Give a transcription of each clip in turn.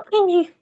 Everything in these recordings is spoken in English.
Quindi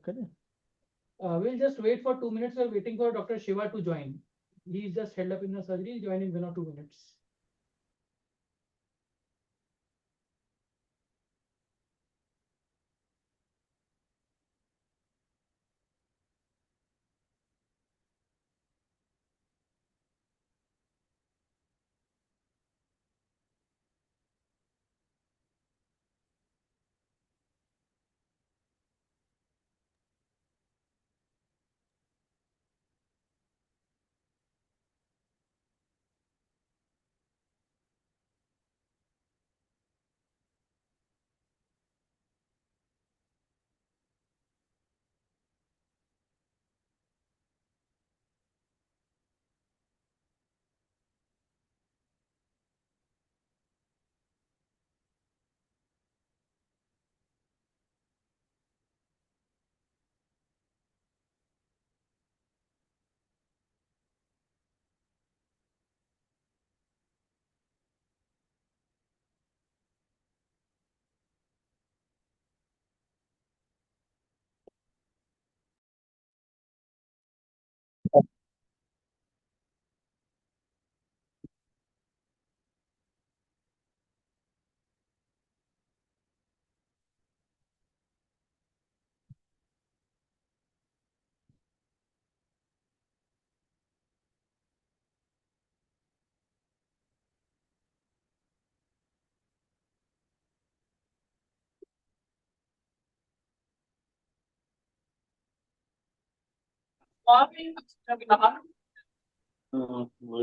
करें. We'll just wait for 2 minutes. We're waiting for Dr. Shiva to join. He's just held up in the surgery. He'll join in 1 or 2 minutes.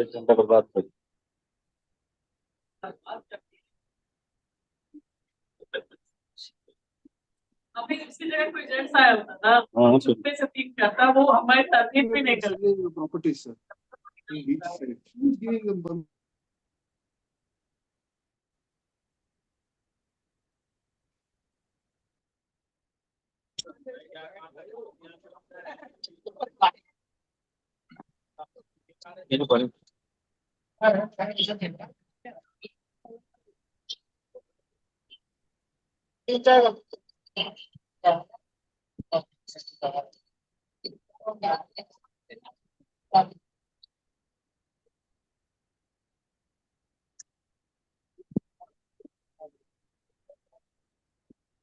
एक घंटा बर्बाद कर. अभी इसकी जगह कोई जेंट्स आया होता ना, छुट्टे से ठीक करता, वो हमारे तरकीब भी नहीं करता. Properties, sir. In each side. Who's giving them one? ये तो करें.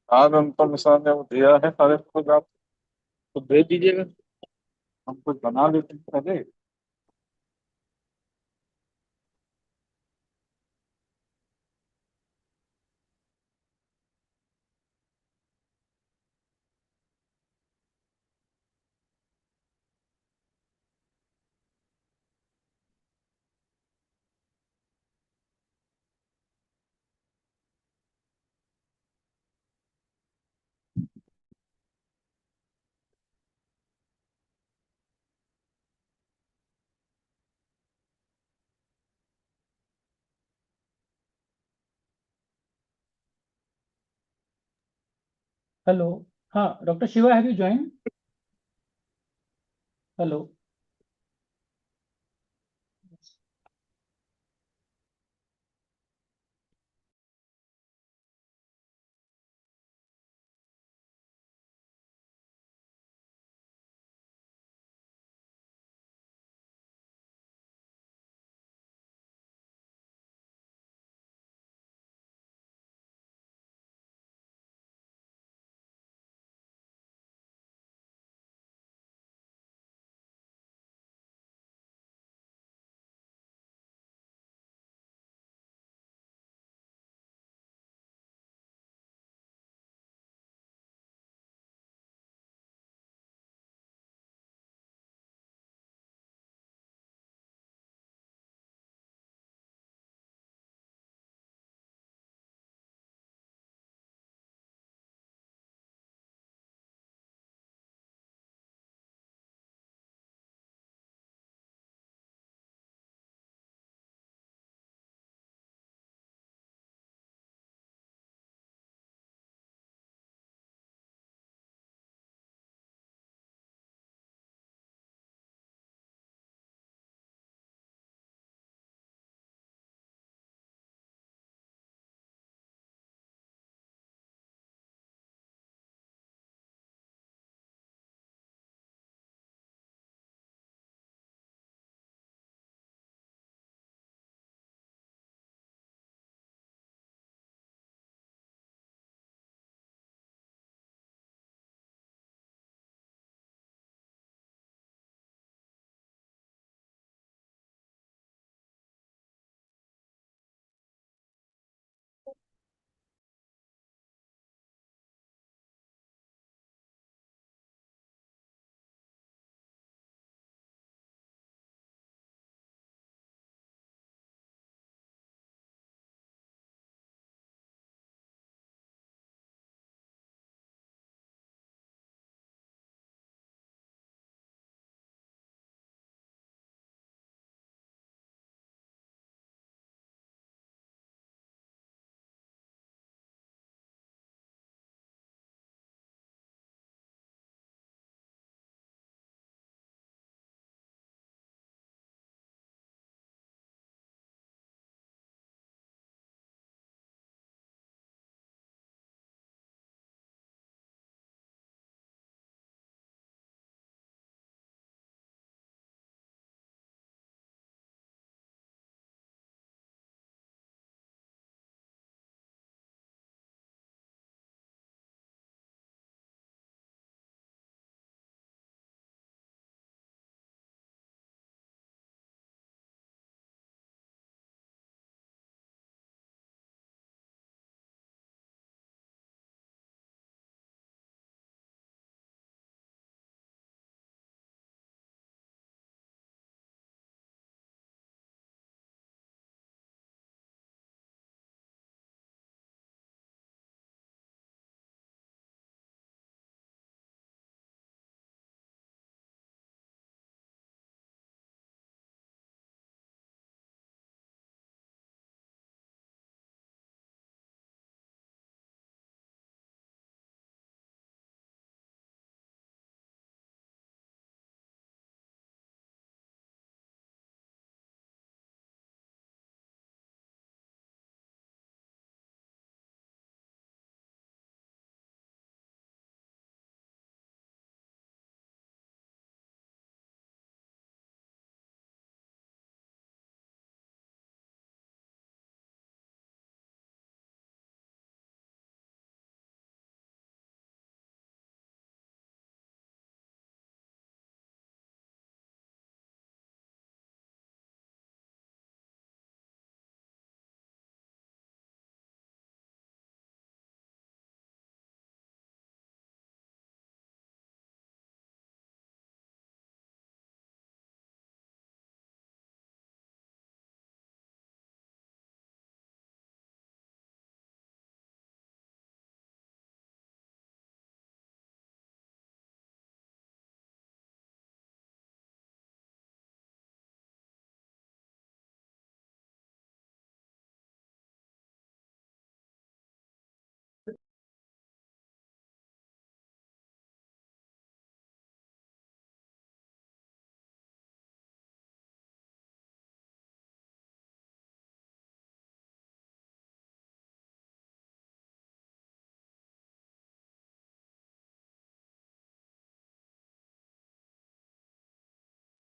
आज उनको मिसाल ने वो दिया है सारे कुछ आप तो भेज दीजिएगा. हम कुछ बना लेते हैं पहले. Hello. Dr. Shiva, have you joined? Hello.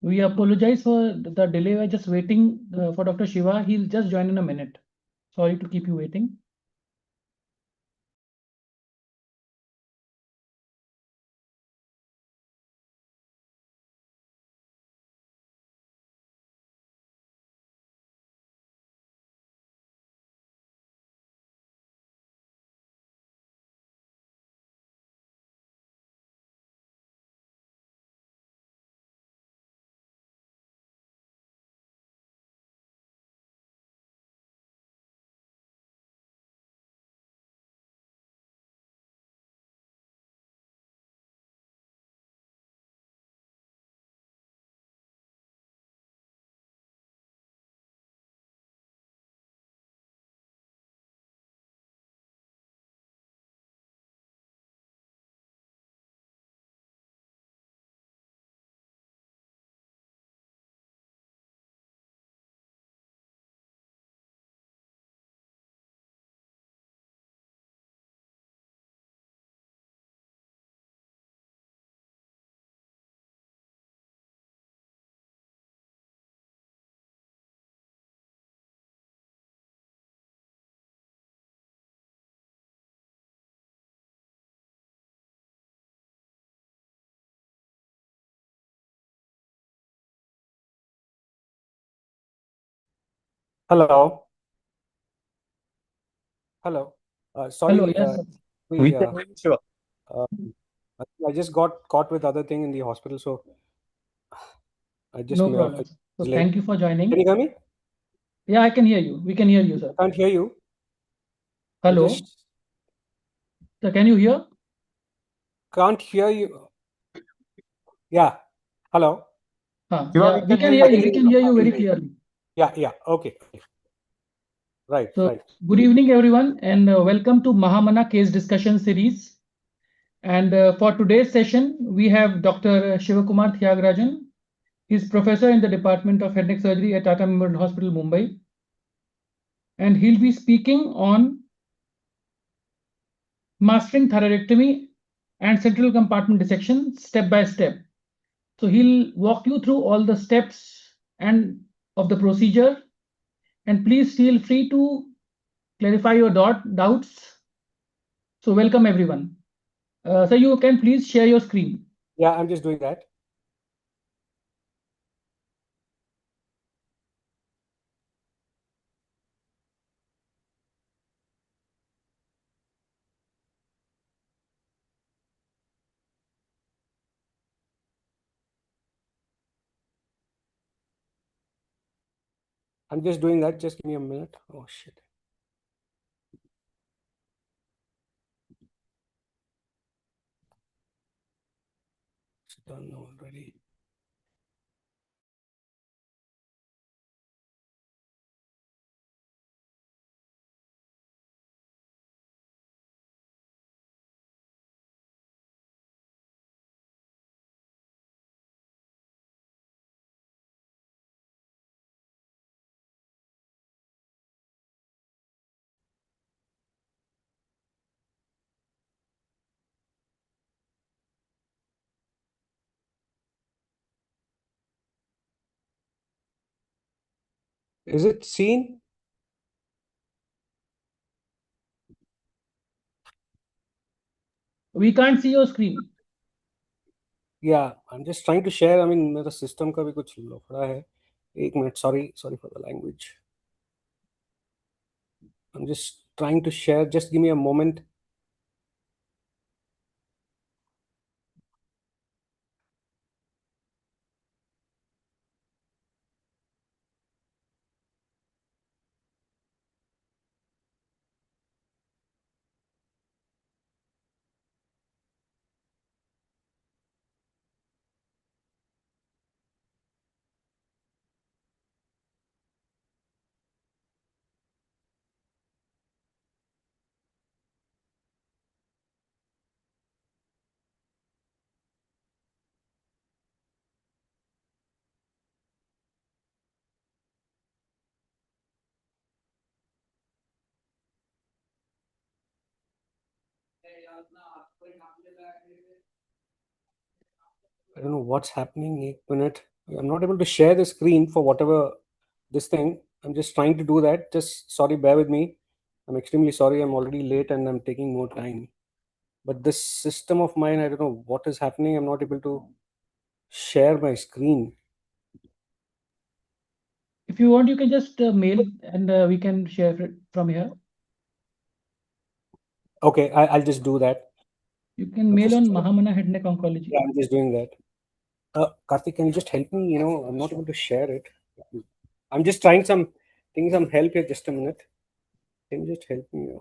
We apologize for the delay. We're just waiting for Dr. Shiva. He'll just join in a minute. Sorry to keep you waiting. Hello. Hello. Sorry, Hello, yes. we, Shiva. I just got caught with other thing in the hospital, so I just No problem. So late. thank you for Can you joining. hear me? Yeah, I can hear you. We can hear you, sir. I can't hear you. I Hello. just So can you hear? can't hear you. Yeah. Hello. Yeah, we can hear you. We can hear you very Okay. clearly. Yeah. Okay. Right. So good evening, everyone, and welcome to Mahamana Case Discussion Series. And for today's session, we have Dr. Shivkumar Thiagarajan. He's professor in the Department of Head Neck Surgery at Tata Memorial Hospital, Mumbai. And he'll be speaking on mastering thyroidectomy and central compartment dissection step by step. So he'll walk you through all the steps and of the procedure. And please feel free to clarify your doubts. So welcome everyone. So you can please share your screen. Yeah, I'm just doing that. I'm just doing that. Just give me a minute. Oh shit. It's done already. Is it seen? We can't see your screen. Yeah, I'm just trying to share. I mean, मेरा system का भी कुछ लफड़ा है. एक minute. Sorry for the language. I'm just trying to share. Just give me a moment. I don't know what's happening. एक minute. I'm not able to share the screen for whatever this thing. I'm just trying to do that. Just sorry, bear with me. I'm extremely sorry. I'm already late and I'm taking more time. But this system of mine, I don't know what is happening. I'm not able to share my screen. If you want, you can just mail and we can share it from here. Okay, I'll just do that. You can mail on Mahamana Head Neck Oncology. Yeah, I'm just doing that. Karthik, can you just help me? I'm not able to share it. I'm just trying some help here. Just a minute. Can you just help me?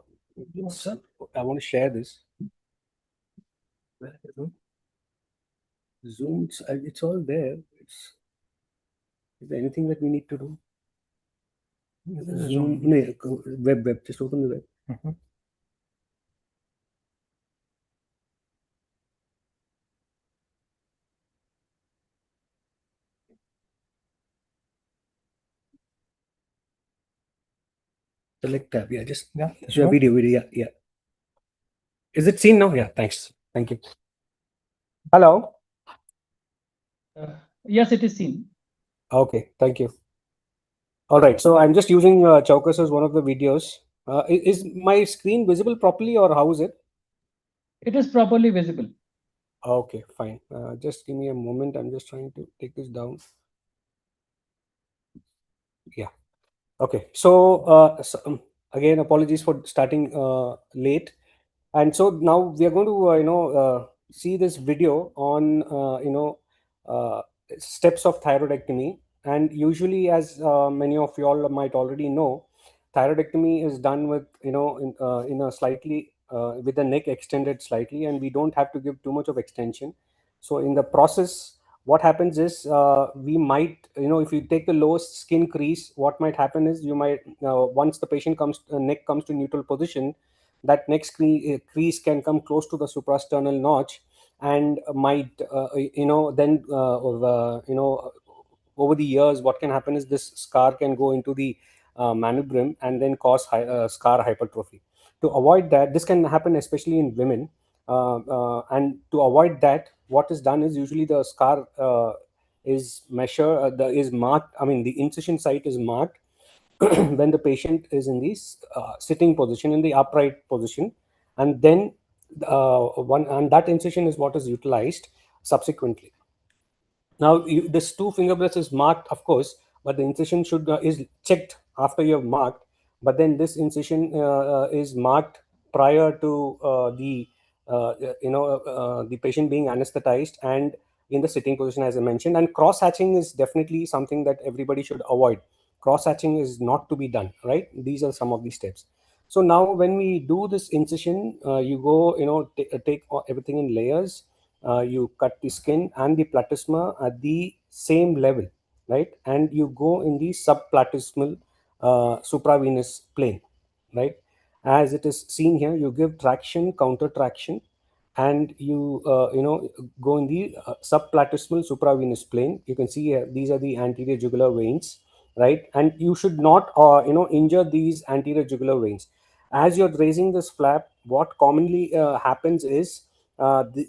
Sir, I want to share this. Zoom, it's all there. Is there anything that we need to do? Zoom, no, web. Just open the web. Select tab. Yeah, just video. Yeah. Is it seen now? Yeah, thanks. Thank you. Hello. Yes, it is seen. Okay, thank you. All right, so I'm just using Chaukas as one of the videos. Is my screen visible properly, or how is it? It is properly visible. Okay, fine. Just give me a moment. I'm just trying to take this down. Yeah. Okay. So, again, apologies for starting late. And so now we are going to, see this video on, uh, steps of thyroidectomy. And usually, as many of you all might already know, thyroidectomy is done with, in a slightly, with the neck extended slightly, and we don't have to give too much of extension. So in the process, what happens is, we might, if you take the lowest skin crease, what might happen is you might, once the patient neck comes to neutral position, that next crease can come close to the suprasternal notch and might, then, over the years, what can happen is this scar can go into the manubrium and then cause scar hypertrophy. To avoid that, this can happen especially in women. And to avoid that, what is done is usually the scar is measured, is marked. I mean, the incision site is marked when the patient is in the sitting position, in the upright position, and then that incision is what is utilized subsequently. Now, this two finger breath is marked, of course, but the incision should is checked after you have marked. But then this incision is marked prior to the patient being anesthetized and in the sitting position, as I mentioned. And cross hatching is definitely something that everybody should avoid. Cross hatching is not to be done, right? These are some of the steps. So now, when we do this incision, you go, take everything in layers. You cut the skin and the platysma at the same level, right? And you go in the subplatysmal supravenous plane, right? As it is seen here, you give traction, counter traction, and you go in the subplatysmal supravenous plane. You can see here, these are the anterior jugular veins, right? And you should not injure these anterior jugular veins. As you're raising this flap, what commonly happens is,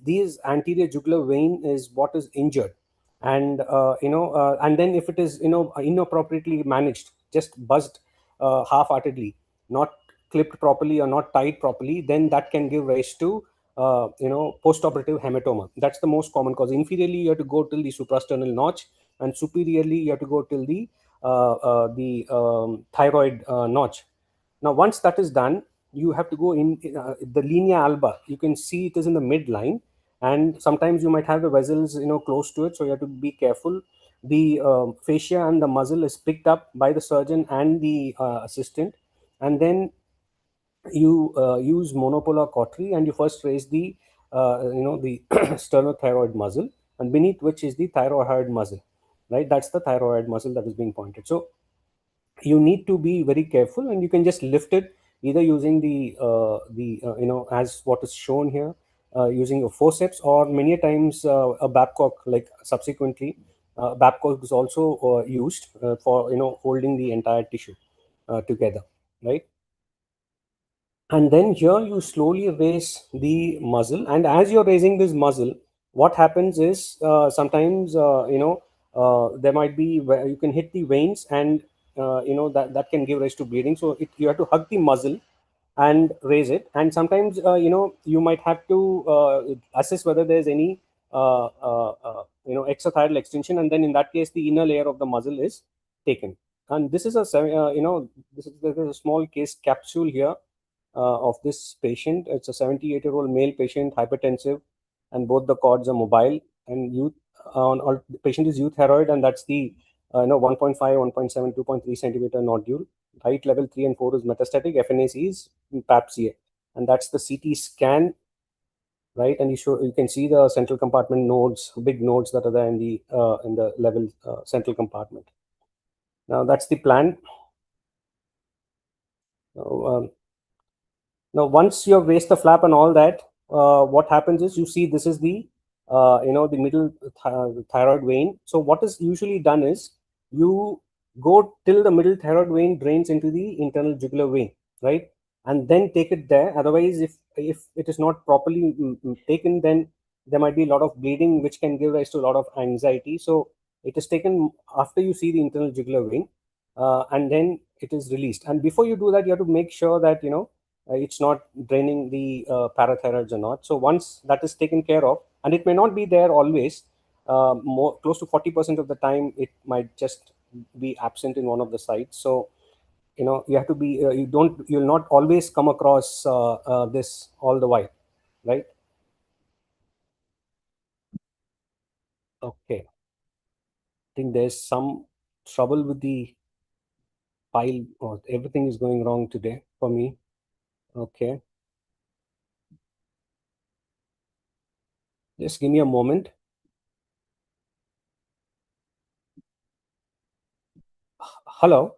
these anterior jugular vein is what is injured. And and then if it is inappropriately managed, just buzzed half-heartedly, not clipped properly or not tied properly, then that can give rise to postoperative hematoma. That's the most common cause. Inferiorly, you have to go till the suprasternal notch, and superiorly, you have to go till the thyroid notch. Now, once that is done, you have to go in the linea alba. You can see it is in the midline, and sometimes you might have the vessels, close to it. So you have to be careful. The fascia and the muscle is picked up by the surgeon and the assistant, and then you use monopolar cautery, and you first raise the the sternothyroid muscle, and beneath which is the thyroid muscle, right? That's the thyroid muscle that is being pointed. So you need to be very careful, and you can just lift it either using as what is shown here, using a forceps, or many times a Babcock, like subsequently Babcock is also used for holding the entire tissue together, right? And then here you slowly raise the muscle, and as you're raising this muscle, what happens is, sometimes there might be where you can hit the veins, and that can give rise to bleeding. So you have to hug the muzzle and raise it, and sometimes you might have to assess whether there's any extrathyroidal extension, and then in that case the inner layer of the muzzle is taken. And this is there's a small case capsule here of this patient. It's a 78-year-old male patient, hypertensive, and both the cords are mobile, and youth the patient is euthyroid, and that's the 1.5, 1.7, 2.3 centimeter nodule. Height level 3 and 4 is metastatic. FNAC is PAPCA, and that's the CT scan, right? And you can see the central compartment nodes, big nodes that are there in the level central compartment. Now that's the plan. Now, once you have raised the flap and all that, what happens is, you see this is the the middle thyroid vein. So what is usually done is, you go till the middle thyroid vein drains into the internal jugular vein, right? And then take it there. Otherwise, if it is not properly taken, then there might be a lot of bleeding, which can give rise to a lot of anxiety. So it is taken after you see the internal jugular vein, and then it is released. And before you do that, you have to make sure that it's not draining the parathyroids or not. So once that is taken care of, and it may not be there always, more close to 40% of the time it might just be absent in one of the sites. So you have to be you'll not always come across this all the while, right? Okay, I think there's some trouble with the file, or everything is going wrong today for me. Okay, just give me a moment. Hello.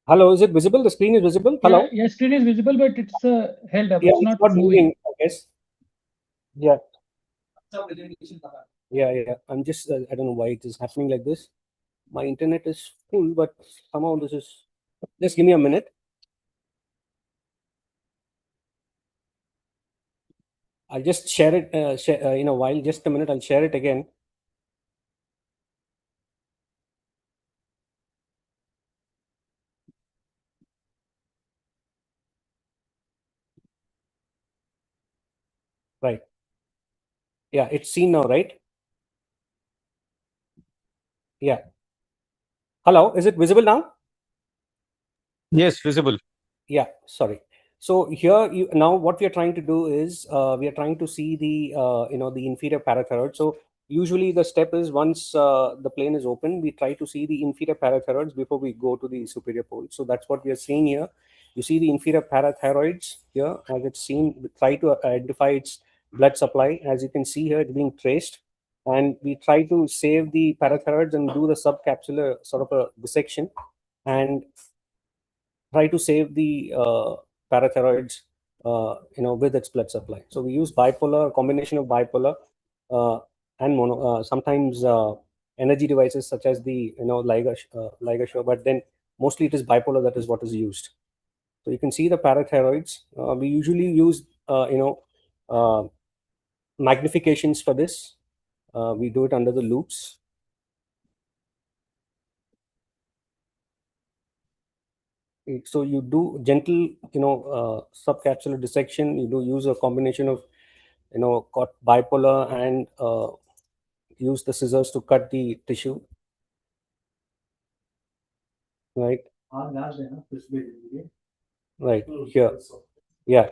Hello, is it visible? The screen is visible? Hello? Yeah, screen is visible, but it's held up. Yeah, It's not moving. I guess. Yeah. Yeah. I'm just, I don't know why it is happening like this. My internet is full, but somehow this is, just give me a minute. I'll just share it, in a while, just a minute, I'll share it again. Right. Yeah, it's seen now, right? Yeah. Hello, is it visible now? Yes, visible. Yeah, sorry. So here now what we are trying to do is, we are trying to see the the inferior parathyroid. So usually the step is, once the plane is open, we try to see the inferior parathyroids before we go to the superior pole. So that's what we are seeing here. You see the inferior parathyroids here, as it's seen. We try to identify its blood supply. As you can see here, it's being traced, and we try to save the parathyroids and do the subcapsular sort of a dissection, and try to save the parathyroids with its blood supply. So we use bipolar, combination of bipolar and mono, sometimes energy devices such as the ligashore, but then mostly it is bipolar that is what is used. So you can see the parathyroids. We usually use magnifications for this. We do it under the loops. So you do gentle subcapsular dissection. You do use a combination of cut bipolar and use the scissors to cut the tissue, right here. Yeah,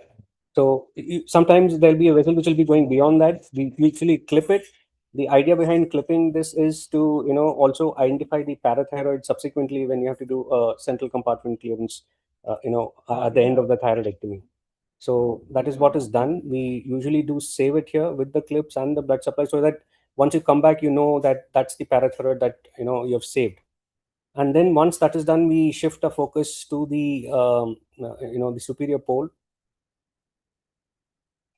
so sometimes there'll be a vessel which will be going beyond that. We actually clip it. The idea behind clipping this is to also identify the parathyroid subsequently when you have to do a central compartment clearance at the end of the thyroidectomy. So that is what is done. We usually do save it here with the clips and the blood supply, so that once you come back, that that's the parathyroid that you have saved. And then once that is done, we shift the focus to the the superior pole,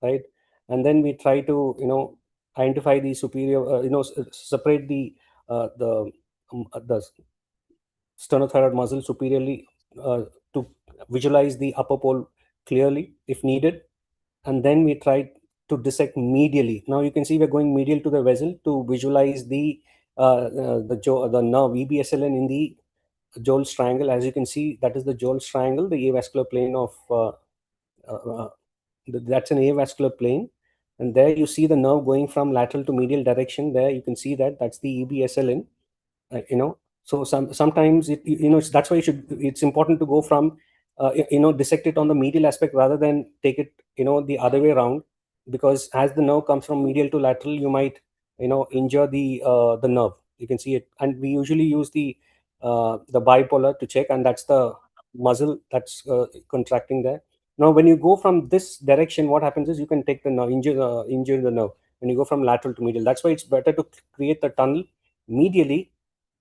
right? And then we try to identify the superior, separate the sternothyroid muscle superiorly, to visualize the upper pole clearly if needed. And then we try to dissect medially. Now you can see we're going medial to the vessel to visualize the nerve EBSLN in the Joel's triangle. As you can see, that is the Joel's triangle, the avascular plane of that's an avascular plane, and there you see the nerve going from lateral to medial direction. There you can see that that's the EBSLN. So sometimes that's why it's important to go from dissect it on the medial aspect rather than take it the other way around, because as the nerve comes from medial to lateral, you might injure the nerve. You can see it, and we usually use the bipolar to check, and that's the muscle that's contracting there. Now when you go from this direction, what happens is you can take the nerve, injure the nerve when you go from lateral to medial. That's why it's better to create the tunnel medially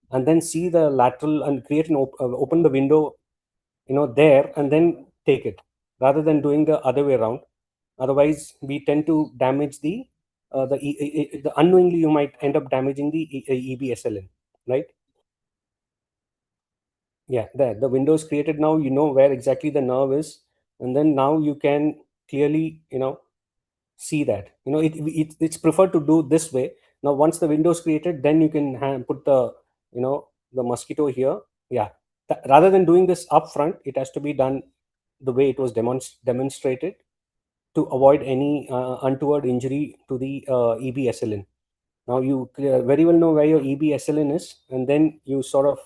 and then see the lateral and create an open the window there, and then take it, rather than doing the other way around. Otherwise we tend to damage the unknowingly you might end up damaging the EBSLN, right? Yeah, there the window is created. Now you know where exactly the nerve is, and then now you can clearly see that it's preferred to do this way. Now once the window is created, then you can put the the mosquito here. Yeah, rather than doing this up front, it has to be done the way it was demonstrated to avoid any untoward injury to the EBSLN. Now you very well know where your EBSLN is, and then you sort of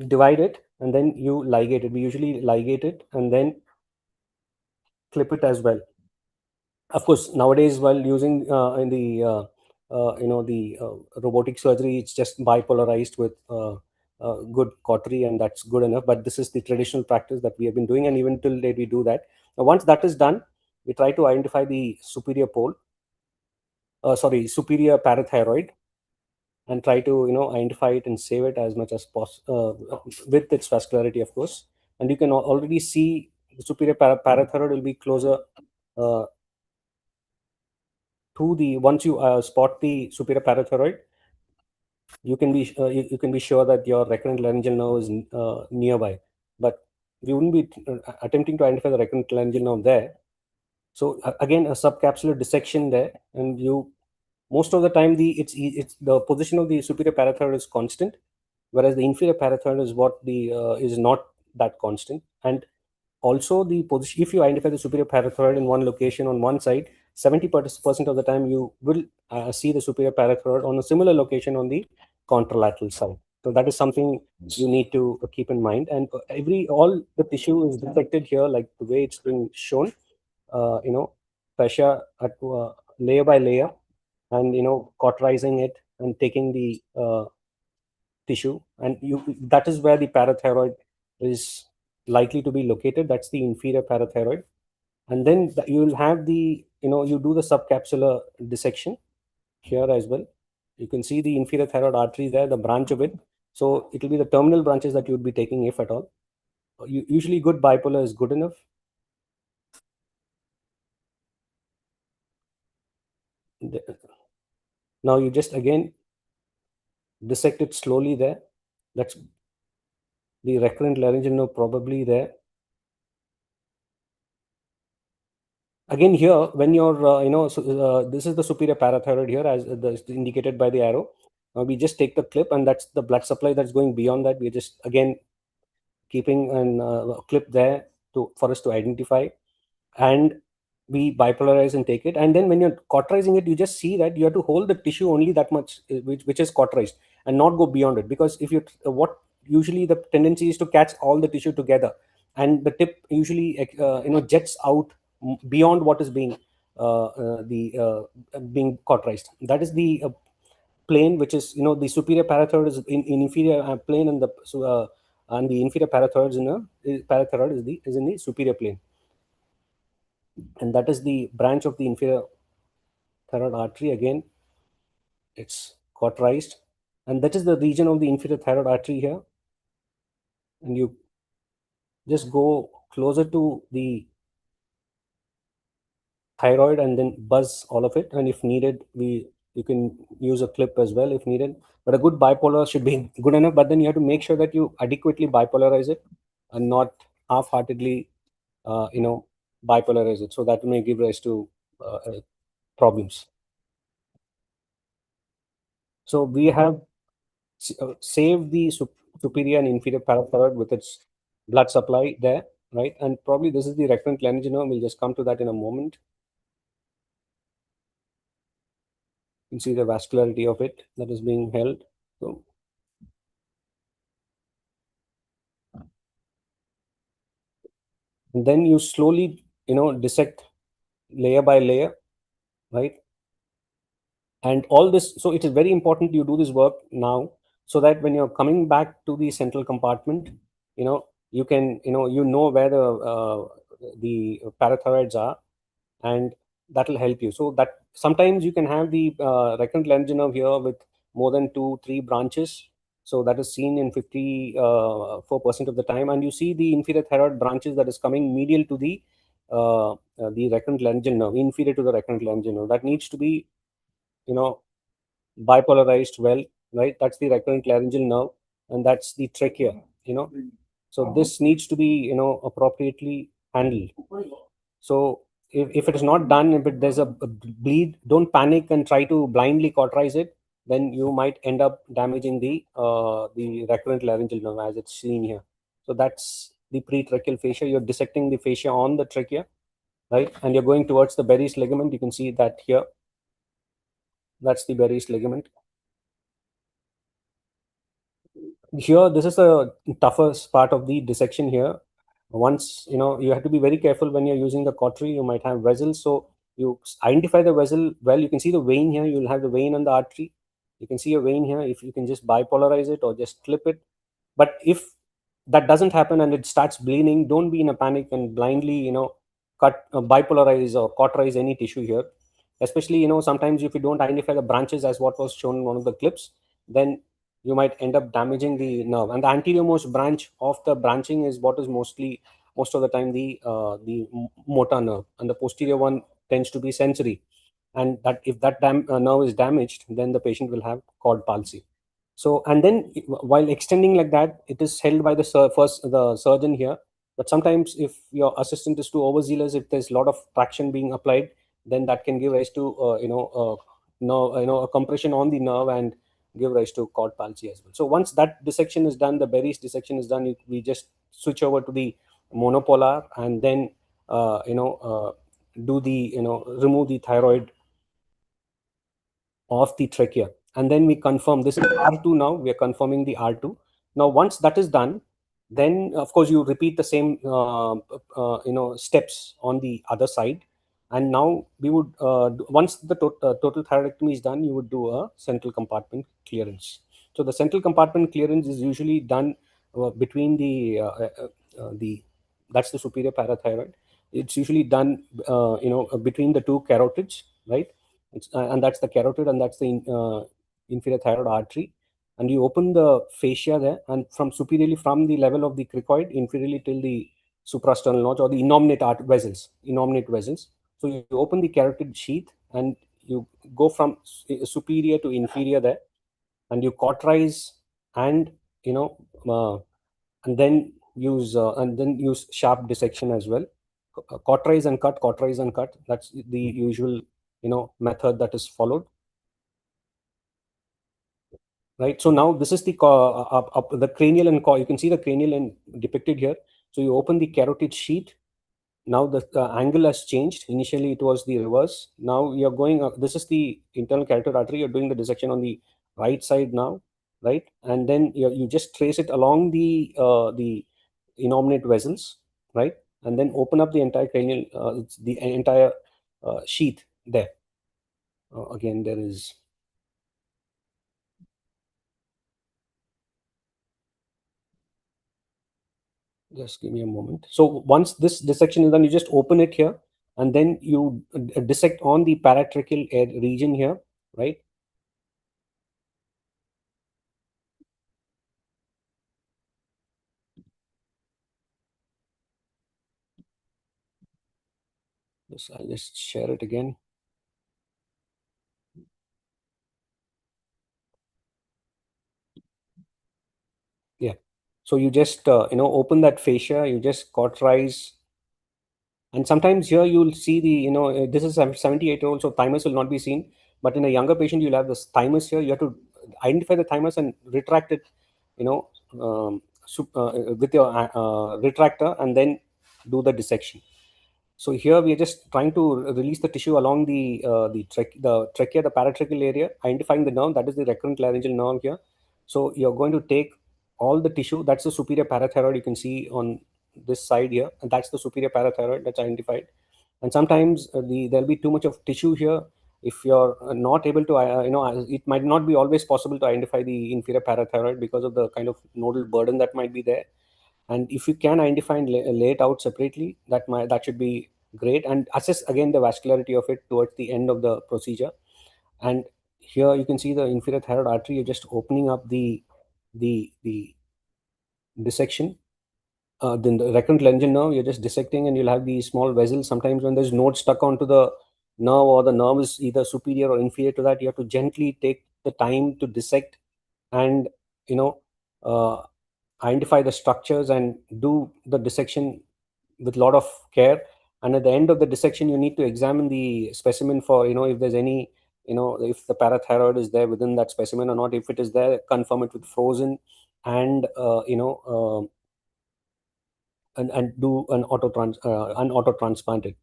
divide it, and then you ligate it. We usually ligate it and then clip it as well. Of course, nowadays, while using in the robotic surgery, it's just bipolarized with good cautery, and that's good enough. But this is the traditional practice that we have been doing, and even till date we do that. Now once that is done, we try to identify the superior pole, superior parathyroid, and try to identify it and save it as much as possible with its vascularity, of course. And you can already see the superior parathyroid will be closer to the, once you spot the superior parathyroid, you can be you can be sure that your recurrent laryngeal nerve is nearby. But we wouldn't be attempting to identify the recurrent laryngeal nerve there. So again, a subcapsular dissection there, and you most of the time it's the position of the superior parathyroid is constant, whereas the inferior parathyroid is what the is not that constant. And also the position, if you identify the superior parathyroid in one location on one side, 70% of the time you will see the superior parathyroid on a similar location on the contralateral side. So that is something you need to keep in mind. And all the tissue is dissected here like the way it's been shown, pressure at layer by layer, and cauterizing it and taking the tissue, and that is where the parathyroid is likely to be located. That's the inferior parathyroid. And then you will have the you do the subcapsular dissection here as well. You can see the inferior thyroid artery there, the branch of it. So it will be the terminal branches that you would be taking, if at all. Usually good bipolar is good enough. Now you just again dissect it slowly there. That's the recurrent laryngeal nerve probably there. Again here, when you're this is the superior parathyroid here, as indicated by the arrow. We just take the clip, and that's the blood supply that's going beyond that. We're just again keeping a clip there for us to identify, and we bipolarize and take it. And then when you're cauterizing it, you just see that you have to hold the tissue only that much which is cauterized, and not go beyond it, because if you what usually the tendency is to catch all the tissue together, and the tip usually jets out beyond what is being being cauterized. That is the plane, which is the superior parathyroid is in inferior plane, and the inferior parathyroid is in the superior plane, and that is the branch of the inferior thyroid artery. Again, it's cauterized, and that is the region of the inferior thyroid artery here. And you just go closer to the thyroid and then buzz all of it, and if needed, you can use a clip as well if needed. But a good bipolar should be good enough, but then you have to make sure that you adequately bipolarize it and not half-heartedly bipolarize it. So that may give rise to problems. So we have saved the superior and inferior parathyroid with its blood supply there, right? And probably this is the recurrent laryngenome. We'll just come to that in a moment. You can see the vascularity of it that is being held. So and then you slowly, dissect layer by layer, right? And all this, so it is very important you do this work now, so that when you're coming back to the central compartment, you can, where the parathyroids are, and that will help you. So that sometimes you can have the recurrent laryngenome here with more than 2-3 branches. So that is seen in 54% of the time, and you see the inferior thyroid branches that is coming medial to the recurrent laryngeal nerve, inferior to the recurrent laryngeal nerve. That needs to be, bipolarized well, right? That's the recurrent laryngeal nerve, and that's the trachea. So this needs to be, appropriately handled. So if it is not done, if there's a bleed, don't panic and try to blindly cauterize it. Then you might end up damaging the recurrent laryngeal nerve as it's seen here. So that's the pretracheal fascia. You're dissecting the fascia on the trachea, right? And you're going towards the Berry's ligament. You can see that here. That's the Berry's ligament. Here, this is the toughest part of the dissection here. Once, you have to be very careful when you're using the cautery. You might have vessels, so you identify the vessel well. You can see the vein here. You'll have the vein and the artery. You can see a vein here. If you can just bipolarize it or just clip it. But if that doesn't happen and it starts bleeding, don't be in a panic and blindly, cut, bipolarize or cauterize any tissue here. Especially, sometimes if you don't identify the branches as what was shown in one of the clips, then you might end up damaging the nerve. And the anteriormost branch of the branching is what is most of the time the motor nerve, and the posterior one tends to be sensory. And that if that nerve is damaged, then the patient will have cord palsy. So, and then while extending like that, it is held by the the surgeon here. But sometimes if your assistant is too overzealous, if there's a lot of traction being applied, then that can give rise to a compression on the nerve and give rise to cord palsy as well. So once that dissection is done, the Berry's dissection is done, we just switch over to the monopolar, and then do the remove the thyroid of the trachea, and then we confirm this is R2. Now we are confirming the R2. Now once that is done, then of course you repeat the same steps on the other side. And now we would once the total thyroidectomy is done, you would do a central compartment clearance. So the central compartment clearance is usually done between the that's the superior parathyroid. It's usually done between the two carotids, right? And that's the carotid, and that's the inferior thyroid artery. And you open the fascia there, and from superiorly from the level of the cricoid inferiorly till the suprasternal notch or the innominate vessels. So you open the carotid sheath and you go from superior to inferior there, and you cauterize and and then use sharp dissection as well. Cauterize and cut, cauterize and cut. That's the usual method that is followed, right? So now this is the the cranial and you can see the cranial and depicted here. So you open the carotid sheath. Now the angle has changed. Initially it was the reverse. Now you're going this is the internal carotid artery. You're doing the dissection on the right side now, right? And then you just trace it along the innominate vessels, right? And then open up the entire cranial the entire sheath there. Again, there is just give me a moment. So once this dissection is done, you just open it here, and then you dissect on the paratracheal region here, right? I'll just share it again. Yeah. So you just open that fascia, you just cauterize And sometimes here you'll see the, this is 78-year-old, so thymus will not be seen. But in a younger patient, you'll have this thymus here. You have to identify the thymus and retract it, with your retractor, and then do the dissection. So here we are just trying to release the tissue along the trachea, the paratracheal area, identifying the nerve, that is the recurrent laryngeal nerve here. So you're going to take all the tissue, that's the superior parathyroid, you can see on this side here, and that's the superior parathyroid that's identified. And sometimes there'll be too much of tissue here. If you're not able to, it might not be always possible to identify the inferior parathyroid because of the kind of nodal burden that might be there. And if you can identify and lay it out separately, that should be great, and assess again the vascularity of it towards the end of the procedure. And here you can see the inferior thyroid artery. You're just opening up the dissection. Then the recurrent laryngeal nerve, you're just dissecting, and you'll have these small vessels. Sometimes when there's node stuck onto the nerve, or the nerve is either superior or inferior to that, you have to gently take the time to dissect and uh, identify the structures and do the dissection with a lot of care. And at the end of the dissection, you need to examine the specimen for if there's any, if the parathyroid is there within that specimen or not. If it is there, confirm it with frozen, and and do an auto transplant it.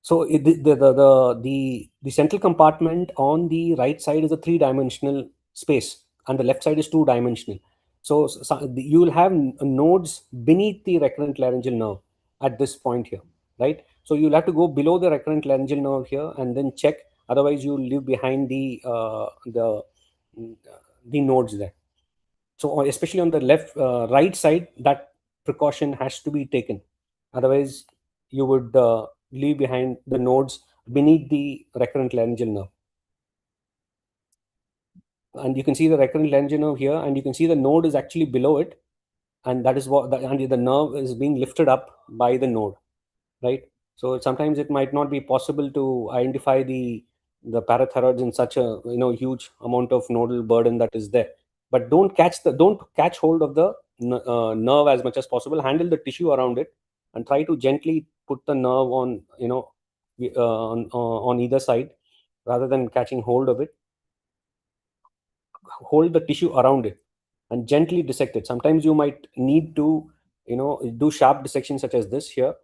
So the central compartment on the right side is a 3-dimensional space, and the left side is 2-dimensional. So, you will have nodes beneath the recurrent laryngeal nerve at this point here, right? So you'll have to go below the recurrent laryngeal nerve here and then check. Otherwise, you'll leave behind the nodes there. So especially on the right side, that precaution has to be taken. Otherwise, you would leave behind the nodes beneath the recurrent laryngeal nerve. And you can see the recurrent laryngeal nerve here, and you can see the node is actually below it, and that is and the nerve is being lifted up by the node, right? So sometimes it might not be possible to identify the parathyroids in such a huge amount of nodal burden that is there. But don't catch hold of the nerve as much as possible. Handle the tissue around it, and try to gently put the nerve on on either side, rather than catching hold of it. Hold the tissue around it and gently dissect it. Sometimes you might need to do sharp dissection such as this here,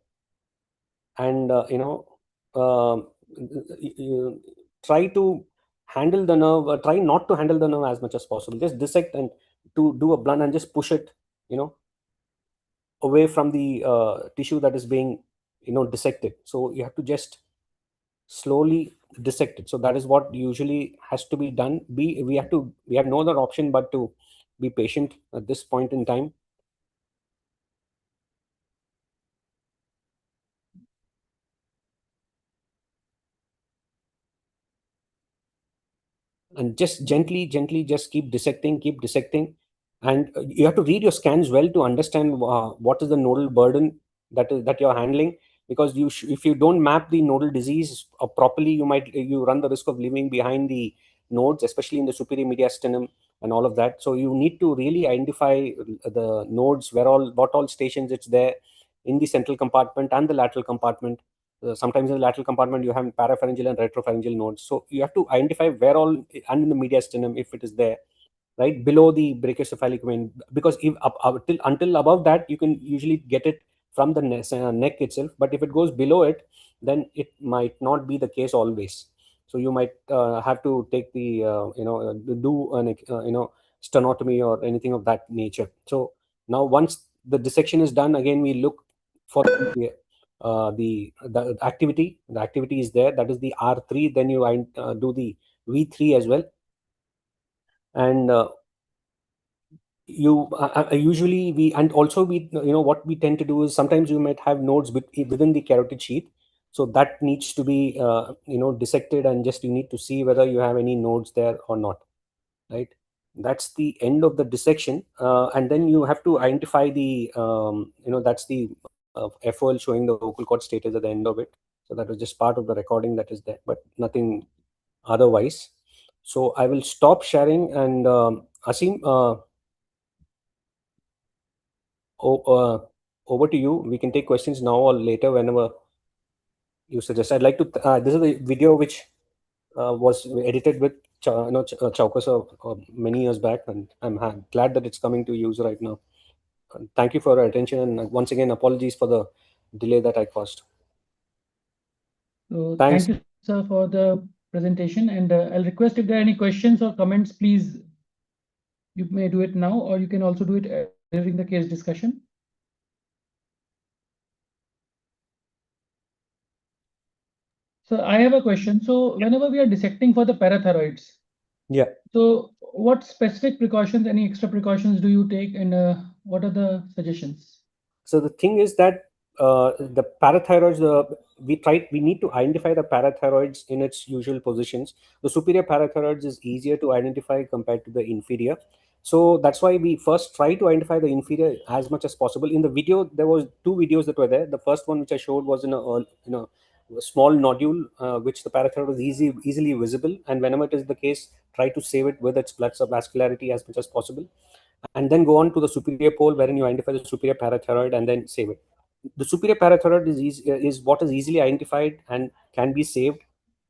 and try to handle the nerve, try not to handle the nerve as much as possible. Just dissect and to do a blunt, and just push it away from the tissue that is being dissected. So you have to just slowly dissect it. So that is what usually has to be done. We have no other option but to be patient at this point in time. And just gently just keep dissecting. And you have to read your scans well to understand what is the nodal burden that you're handling. Because if you don't map the nodal disease properly, you run the risk of leaving behind the nodes, especially in the superior mediastinum and all of that. So you need to really identify the nodes, what all stations it's there in the central compartment and the lateral compartment. Sometimes in the lateral compartment you have parapharyngeal and retropharyngeal nodes. So you have to identify where all, and in the mediastinum if it is there, right below the brachiocephalic vein. Because if until above that, you can usually get it from the neck itself. But if it goes below it, then it might not be the case always. So you might have to take the do an stenotomy or anything of that nature. So now once the dissection is done, again we look for the activity. The activity is there, that is the R3. Then you do the V3 as well. And usually what we tend to do is, sometimes you might have nodes within the carotid sheath. So that needs to be dissected, and just you need to see whether you have any nodes there or not, right? That's the end of the dissection. And then you have to identify the that's the FOL showing the vocal cord status at the end of it. So that was just part of the recording that is there, but nothing otherwise. So I will stop sharing, and Asim, over to you. We can take questions now or later, whenever you suggest. I'd like to. This is the video which was edited with Chauka sir many years back, and I'm glad that it's coming to use right now. Thank you for your attention, and once again, apologies for the delay that I caused. So Thanks. thank you, sir, for the presentation. And I'll request if there are any questions or comments, please, you may do it now, or you can also do it during the case discussion. So I have a question. So whenever we are dissecting for the parathyroids, Yeah. so what specific precautions, any extra precautions do you take, and what are the suggestions? So the thing is that the parathyroids, we need to identify the parathyroids in its usual positions. The superior parathyroids is easier to identify compared to the inferior. So that's why we first try to identify the inferior as much as possible. In the video, there was 2 videos that were there. The first one which I showed was in a small nodule, which the parathyroid was easily visible. And whenever it is the case, try to save it with its blood vascularity as much as possible. And then go on to the superior pole, wherein you identify the superior parathyroid and then save it. The superior parathyroid is what is easily identified and can be saved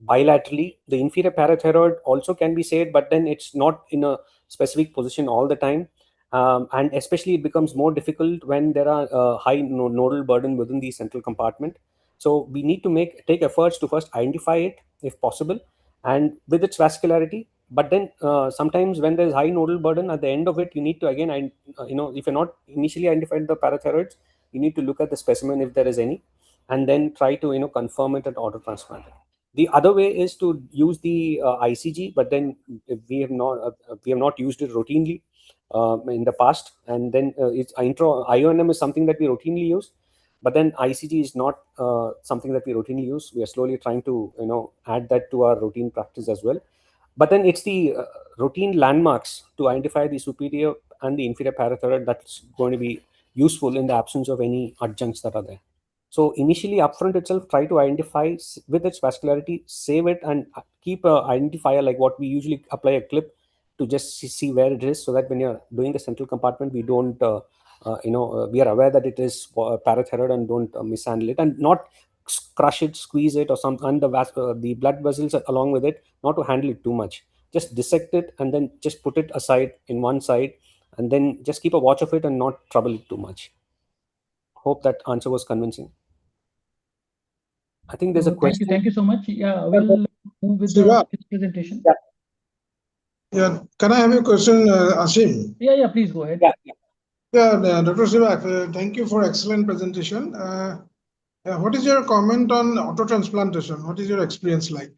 bilaterally. The inferior parathyroid also can be saved, but then it's not in a specific position all the time. And especially it becomes more difficult when there are high nodal burden within the central compartment. So we need to take efforts to first identify it if possible, and with its vascularity. But then sometimes when there's high nodal burden at the end of it, you need to again, if you're not initially identified the parathyroids, you need to look at the specimen if there is any, and then try to confirm it and auto transplant it. The other way is to use the ICG, but then we have not used it routinely in the past. And then IONM is something that we routinely use, but then ICG is not something that we routinely use. We are slowly trying to add that to our routine practice as well. But then it's the routine landmarks to identify the superior and the inferior parathyroid that's going to be useful in the absence of any adjuncts that are there. So initially upfront itself, try to identify with its vascularity, save it, and keep a identifier like what we usually apply a clip to just see where it is, so that when you're doing the central compartment, we don't we are aware that it is parathyroid and don't mishandle it, and not crush it, squeeze it, or something, and the blood vessels along with it, not to handle it too much. Just dissect it and then just put it aside in one side, and then just keep a watch of it and not trouble it too much. Hope that answer was convincing. I think there's a question. Thank you so much. Yeah, we'll move with the presentation. Yeah, can I have a question, Asim? Yeah, please go ahead. Yeah, Dr. Shiva, thank you for excellent presentation. What is your comment on auto transplantation? What is your experience like?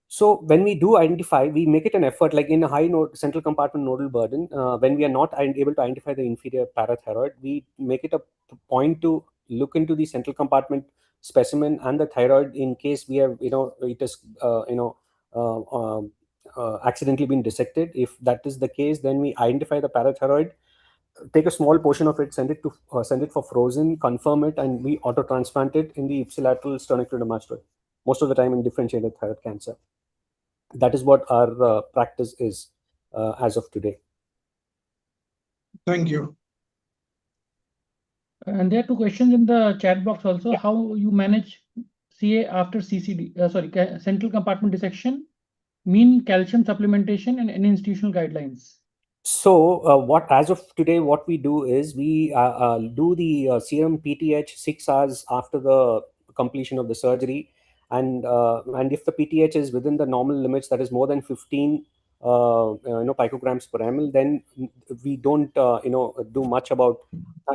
So when we do identify, we make it an effort, like in a high central compartment nodal burden, when we are not able to identify the inferior parathyroid, we make it a point to look into the central compartment specimen and the thyroid in case we have, it is, accidentally been dissected. If that is the case, then we identify the parathyroid, take a small portion of it, send it for frozen, confirm it, and we auto transplant it in the ipsilateral sternocleidomastoid, most of the time in differentiated thyroid cancer. That is what our practice is as of today. Thank you. And there are 2 questions in the chat box also. How you manage CA after CCD, central compartment dissection, mean calcium supplementation, and any institutional guidelines? So as of today, what we do is we do the serum PTH 6 hours after the completion of the surgery, and if the PTH is within the normal limits, that is more than 15 picograms per ml, then we don't do much about.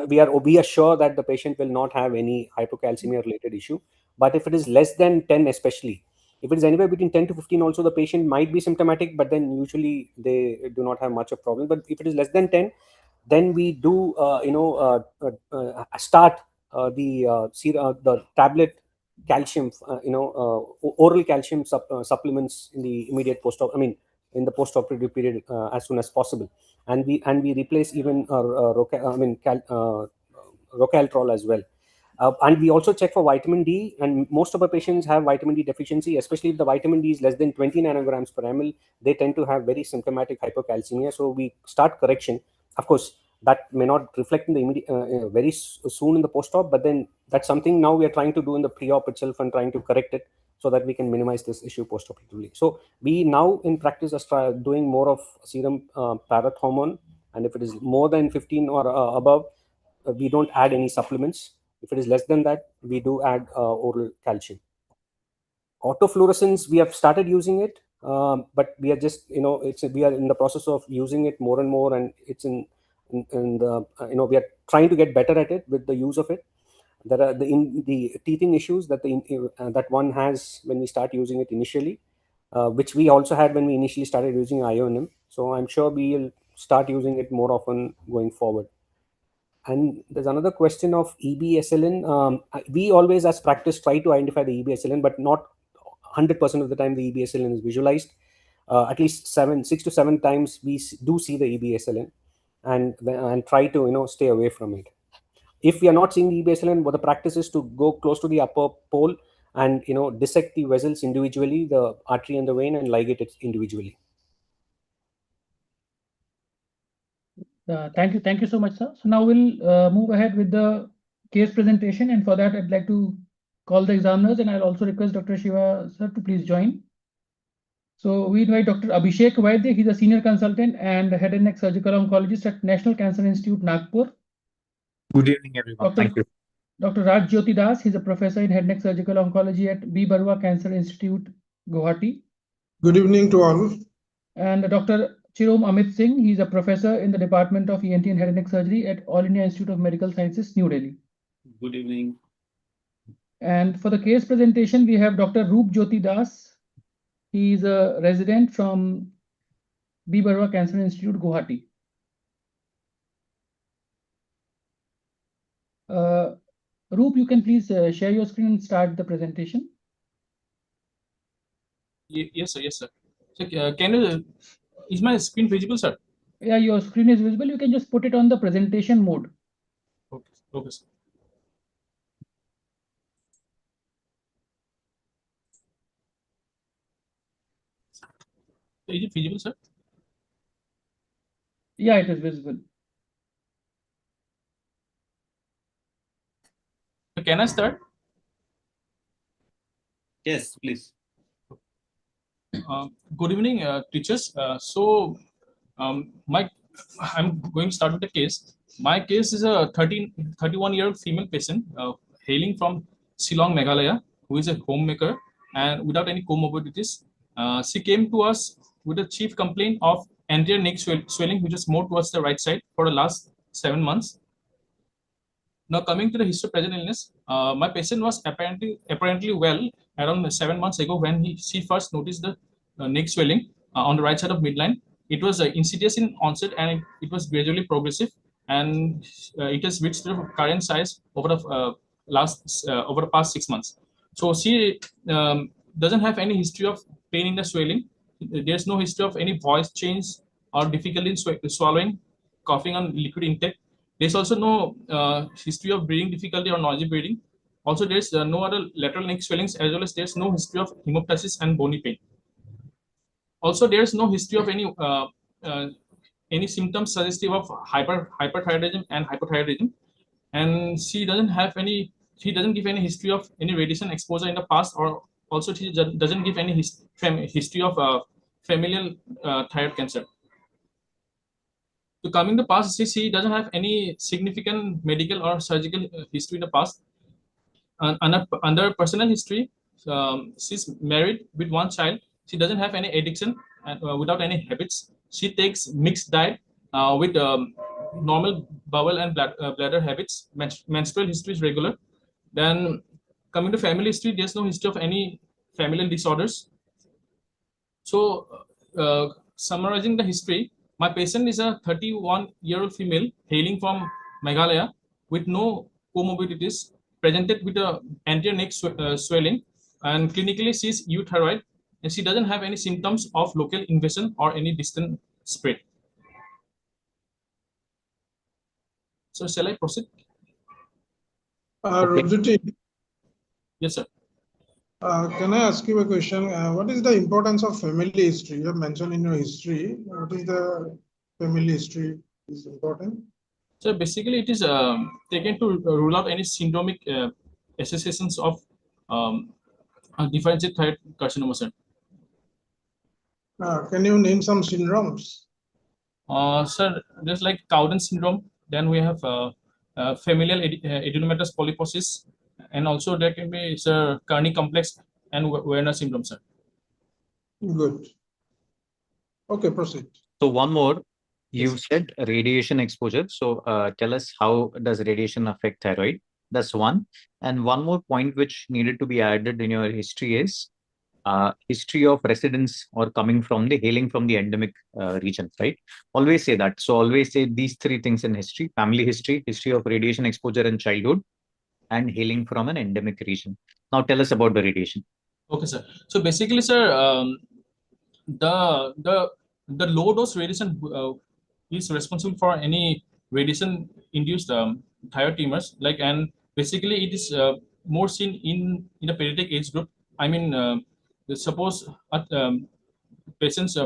We are sure that the patient will not have any hypocalcemia related issue. But if it is less than 10, especially if it is anywhere between 10 to 15, also the patient might be symptomatic, but then usually they do not have much of problem. But if it is less than 10, then we do start the tablet calcium, oral calcium supplements in the immediate post-op. I mean, in the post-operative period as soon as possible, and we replace even rocaltrol as well. And we also check for vitamin D, and most of our patients have vitamin D deficiency, especially if the vitamin D is less than 20 nanograms per ml. They tend to have very symptomatic hypocalcemia. So we start correction. Of course, that may not reflect in the immediate, very soon in the post-op, but then that's something now we are trying to do in the pre-op itself and trying to correct it so that we can minimize this issue post-operatively. So we now in practice are doing more of serum parathormone, and if it is more than 15 or above, we don't add any supplements. If it is less than that, we do add oral calcium. Autofluorescence, we have started using it, but we are just, we are in the process of using it more and more, and it's in the, we are trying to get better at it with the use of it. There are the teething issues that that one has when we start using it initially, which we also had when we initially started using IONM. So I'm sure we'll start using it more often going forward. And there's another question of EBSLN. We always, as practice, try to identify the EBSLN, but not 100% of the time the EBSLN is visualized. At least 6 to 7 times we do see the EBSLN, and try to stay away from it. If we are not seeing the EBSLN, what the practice is to go close to the upper pole and dissect the vessels individually, the artery and the vein, and ligate it individually. Thank you so much, sir. So now we'll move ahead with the case presentation, and for that I'd like to call the examiners, and I'll also request Dr. Shiva sir to please join. So we invite Dr. Abhishek Vaidya. He's a senior consultant and head and neck surgical oncologist at National Cancer Institute, Nagpur. Good evening, everyone. Thank you. Dr. Raj Jyoti Das, he's a professor in head and neck surgical oncology at B. Barua Cancer Institute, Guwahati. Good evening to all. And Dr. Chirom Amit Singh, he's a professor in the Department of ENT and Head and Neck Surgery at All India Institute of Medical Sciences, New Delhi. Good evening. And for the case presentation, we have Dr. Roop Jyoti Das. He is a resident from B. Barua Cancer Institute, Guwahati. Roop, you can please share your screen and start the presentation. Yes, sir. Yes, sir. So, can you? Is my screen visible, sir? Yeah, your screen is visible. You can just put it on the presentation mode. Okay. Okay, sir. Is it visible, sir? Yeah, it is visible. Can I start? Yes, please. Good evening, teachers. I'm going to start with the case. My case is a 31-year-old female patient hailing from Shillong, Meghalaya, who is a homemaker and without any comorbidities. She came to us with a chief complaint of anterior neck swelling, which is more towards the right side for the last 7 months. Now, coming to the history of present illness, my patient was apparently well around 7 months ago when she first noticed the neck swelling on the right side of midline. It was insidious in onset and it was gradually progressive, and it has reached the current size over the past 6 months. So she doesn't have any history of pain in the swelling. There's no history of any voice change or difficulty in swallowing, coughing on liquid intake. There's also no history of breathing difficulty or noisy breathing. Also, there's no other lateral neck swellings, as well as there's no history of hemoptysis and bony pain. Also, there's no history of any symptoms suggestive of hyperthyroidism and hypothyroidism. And she doesn't give any history of any radiation exposure in the past, or also she doesn't give any history of familial thyroid cancer. So coming to the past, she doesn't have any significant medical or surgical history in the past. Under personal history, she's married with 1 child. She doesn't have any addiction and without any habits. She takes mixed diet with normal bowel and bladder habits. Menstrual history is regular. Then coming to family history, there's no history of any familial disorders. So summarizing the history, my patient is a 31-year-old female hailing from Meghalaya with no comorbidities, presented with a anterior neck swelling, and clinically she is euthyroid, and she doesn't have any symptoms of local invasion or any distant spread. So shall I proceed? Rajyoti, Yes, sir. can I ask you a question? What is the importance of family history? You have mentioned in your history. What is the family history is important? So basically, it is taken to rule out any syndromic associations of differentiated thyroid carcinoma, sir. Can you name some syndromes? Sir, there's like Cowden syndrome. Then we have familial adenomatous polyposis, and also there can be sir Kearney complex and Werner syndrome, sir. Good. Okay, proceed. So one more, you Yes. said radiation exposure. So tell us, how does radiation affect thyroid? That's one. And one more point which needed to be added in your history is history of residents or coming from the hailing from the endemic region, right? Always say that. So always say these three things in history: family history, history of radiation exposure in childhood, and hailing from an endemic region. Now tell us about the radiation. Okay, sir. So basically, sir, the the the low dose radiation is responsible for any radiation induced thyroid tumors, like, and basically it is more seen in the pediatric age group. I mean, suppose patients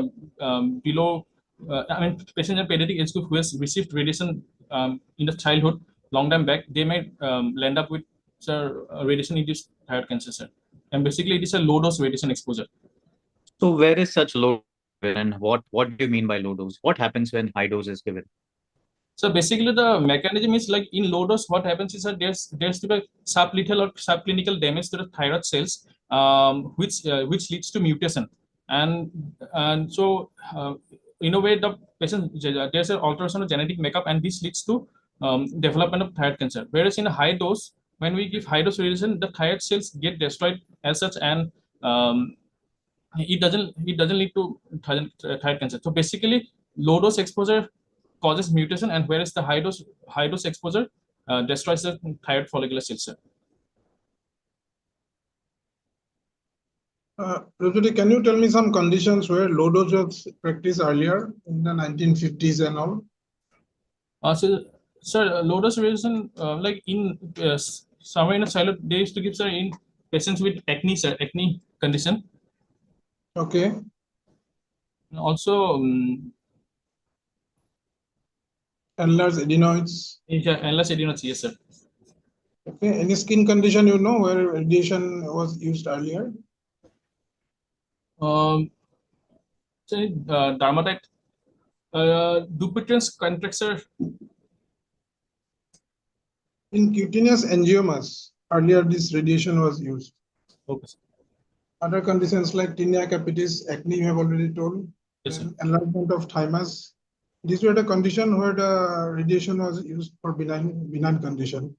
below I mean patients in pediatric age group who has received radiation in the childhood long time back, they may land up with radiation induced thyroid cancer, sir. And basically it is a low dose radiation exposure. So where is such low, and what do you mean by low dose? What happens when high dose is given? So basically, the mechanism is like in low dose. What happens is that there's to be sublethal or subclinical damage to the thyroid cells, which leads to mutation, and so in a way the patient, there's an alteration of genetic makeup, and this leads to development of thyroid cancer. Whereas in a high dose, when we give high dose radiation, the thyroid cells get destroyed as such, and it doesn't lead to thyroid cancer. So basically, low dose exposure causes mutation, and whereas the high dose exposure destroys the thyroid follicular cells. Rajati, can you tell me some conditions where low dose was practiced earlier in the 1950s and all? Sir, low dose radiation, like in somewhere in a childhood, they used to give, sir, in patients with acne, sir, acne condition. Okay. Also, Enlarged adenoids. unless adenoids, yes, sir. Okay. Any skin condition you know where radiation was used earlier? Dermatite, Dupuytren's complex, sir. In cutaneous angiomas, earlier this radiation was used. Okay, sir. Other conditions like tinea capitis, acne, you have already told. Yes, sir. Enlargement of thymus. These were the condition where the radiation was used for benign condition.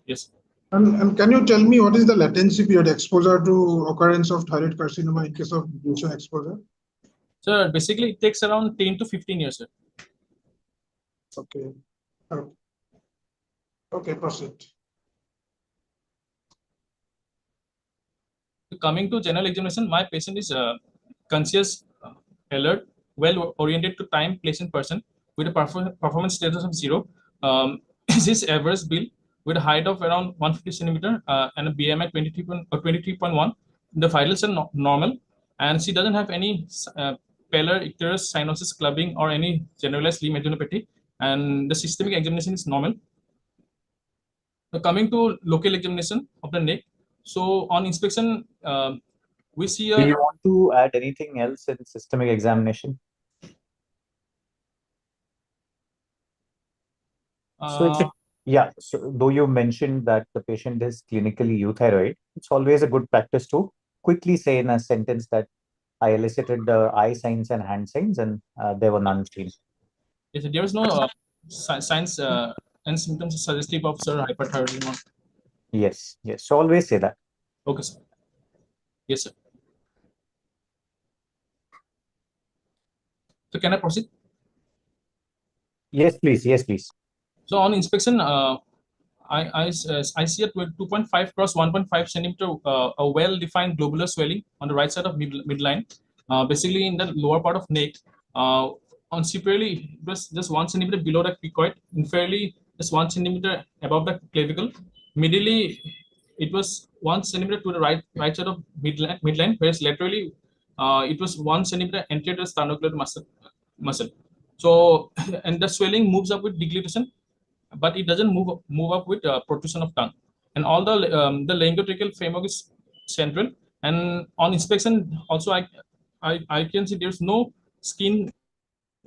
Yes. And can you tell me what is the latency period exposure to occurrence of thyroid carcinoma in case of radiation exposure? So basically, it takes around 10 to 15 years, sir. Okay. Okay, proceed. Coming to general examination, my patient is conscious, alert, well oriented to time, place, and person, with a performance status of 0. This average bill with a height of around 150 centimeter and a BMI 23.1. The vitals are normal, and she doesn't have any pallor, icterus, cyanosis, clubbing, or any generalized limb adenopathy, and the systemic examination is normal. Coming to local examination of the neck, so on inspection, we see Do you want to add anything else in systemic examination? Yeah, so though you mentioned that the patient is clinically euthyroid, it's always a good practice to quickly say in a sentence that I elicited the eye signs and hand signs, and there were none seen. Yes, there is no signs and symptoms suggestive of hyperthyroidism. Yes, yes. So always say that. Okay, sir. Yes, sir. So can I proceed? Yes, please. Yes, please. So on inspection, I see a 2.5 cross 1.5 centimeter a well-defined globular swelling on the right side of midline, basically in the lower part of neck. On superiorly, it was just 1 centimeter below the cricoid. Inferiorly, just 1 centimeter above the clavicle. Medially, it was 1 centimeter to the right side of midline, whereas laterally, it was 1 centimeter anterior to the sternocleidomastoid muscle. So, and the swelling moves up with deglutition. but it doesn't move up with protrusion of tongue. And all the laryngotracheal framework is central. And on inspection, also I can see there's no skin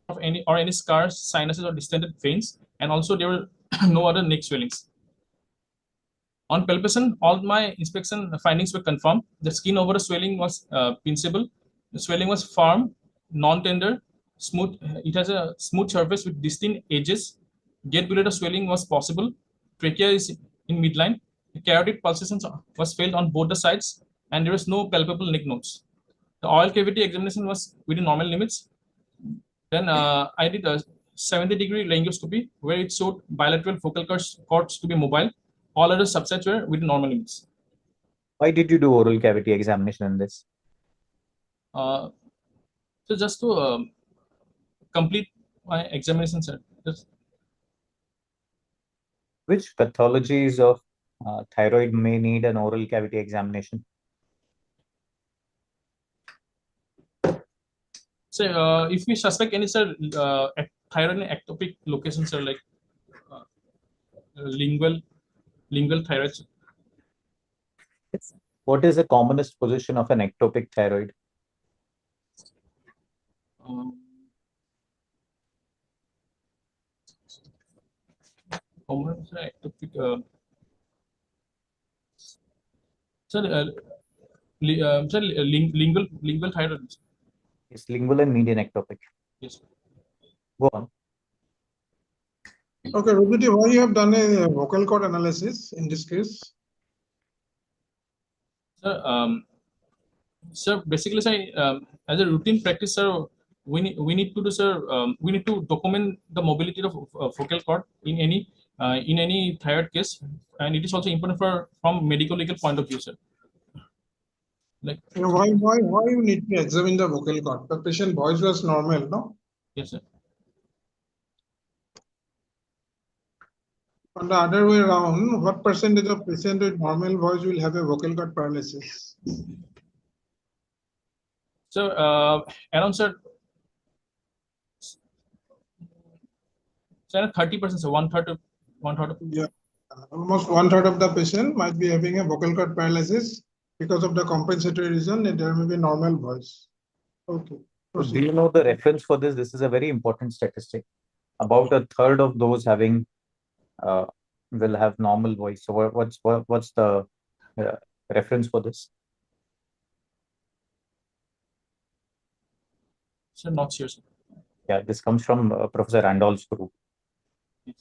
of any scars, sinuses, or distended veins, and also there were no other neck swellings. On palpation, all my inspection findings were confirmed. The skin over the swelling was pinchable. The swelling was firm, non-tender, smooth. It has a smooth surface with distinct edges. Gate below the swelling was possible. Trachea is in midline. The carotid pulsation was felt on both the sides, and there was no palpable neck nodes. The oil cavity examination was within normal limits. Then I did a 70-degree laryngoscopy where it showed bilateral focal cords to be mobile. All other subsets were within normal limits. Why did you do oral cavity examination in this? So just to complete my examination, sir. Which pathologies of thyroid may need an oral cavity examination? So if we suspect any, sir, thyroid in ectopic locations, sir, like lingual thyroid. What is the commonest position of an ectopic thyroid? Common ectopic. Sir, lingual thyroid. It's lingual and median ectopic. Yes. Go on. Okay, Rubiti, why you have done a vocal cord analysis in this case? Sir, basically, sir, as a routine practice, sir, we need to do, sir, we need to document the mobility of vocal cord in any thyroid case, and it is also important from medical legal point of view, sir. Like, why you need to examine the vocal cord? The patient voice was normal, no? Yes, sir. On the other way around, what percentage of patients with normal voice will have a vocal cord paralysis? So around, sir, 30%, so one third of. Yeah, almost 1/3 of the patient might be having a vocal cord paralysis because of the compensatory reason, and there may be normal voice. Okay. So do you know the reference for this? This is a very important statistic. About a third of those having will have normal voice. So what's the reference for this? Sir, not sure, sir. Yeah, this comes from Professor Randolph's group.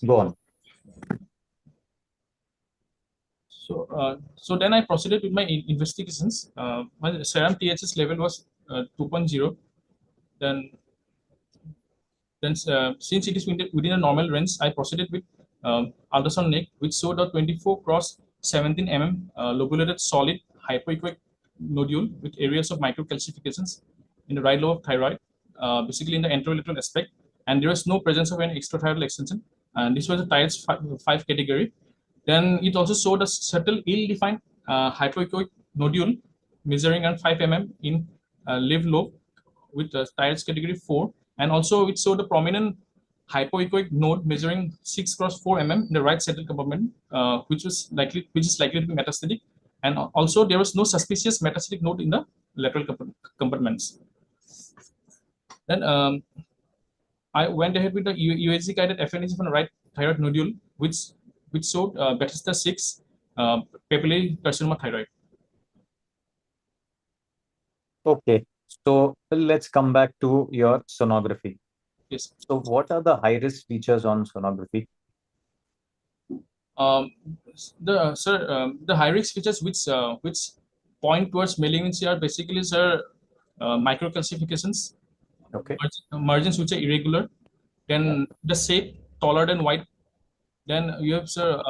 Go on. So then I proceeded with my investigations. My serum THS level was 2.0. Then since it is within a normal range, I proceeded with ultrasound neck, which showed a 24 cross 17 mm lobulated solid hypoechoic nodule with areas of microcalcifications in the right lobe of thyroid, basically in the anterolateral aspect, and there was no presence of any extrathyroidal extension. And this was a THS 5 category. Then it also showed a subtle ill-defined hypoechoic nodule measuring around 5 mm in left lobe with THS category 4, and also it showed a prominent hypoechoic node measuring 6 cross 4 mm in the right central compartment, which is likely to be metastatic, and also there was no suspicious metastatic node in the lateral compartments. Then I went ahead with the USG guided FNEC from the right thyroid nodule, which showed Bethesda 6 papillary carcinoma thyroid. Okay, so let's come back to your sonography. Yes. So what are the high-risk features on sonography? The high-risk features which point towards malignancy are basically, sir, microcalcifications, okay, margins which are irregular, then the shape taller than wide, then you have, sir,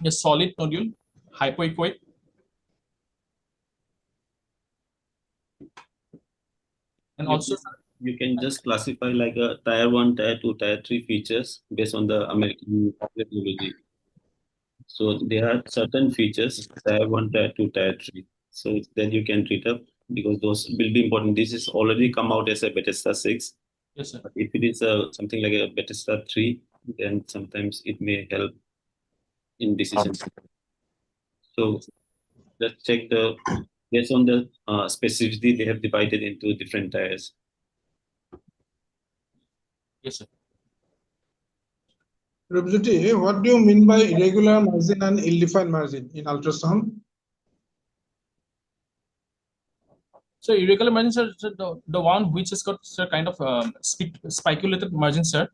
a solid nodule, hypoechoic. And also, you can just classify like a tier 1, tier 2, tier 3 features based on the American radiology. So there are certain features, tier 1, tier 2, tier 3. So then you can treat up because those will be important. This is already come out as a Bethesda 6. Yes, sir. But if it is something like a Bethesda 3, then sometimes it may help in decision. So let's check based on the specificity, they have divided into different tiers. Yes, sir. Rubjuti, what do you mean by irregular margin and ill-defined margin in ultrasound? So irregular margins are the one which has got kind of spiculated margins, sir.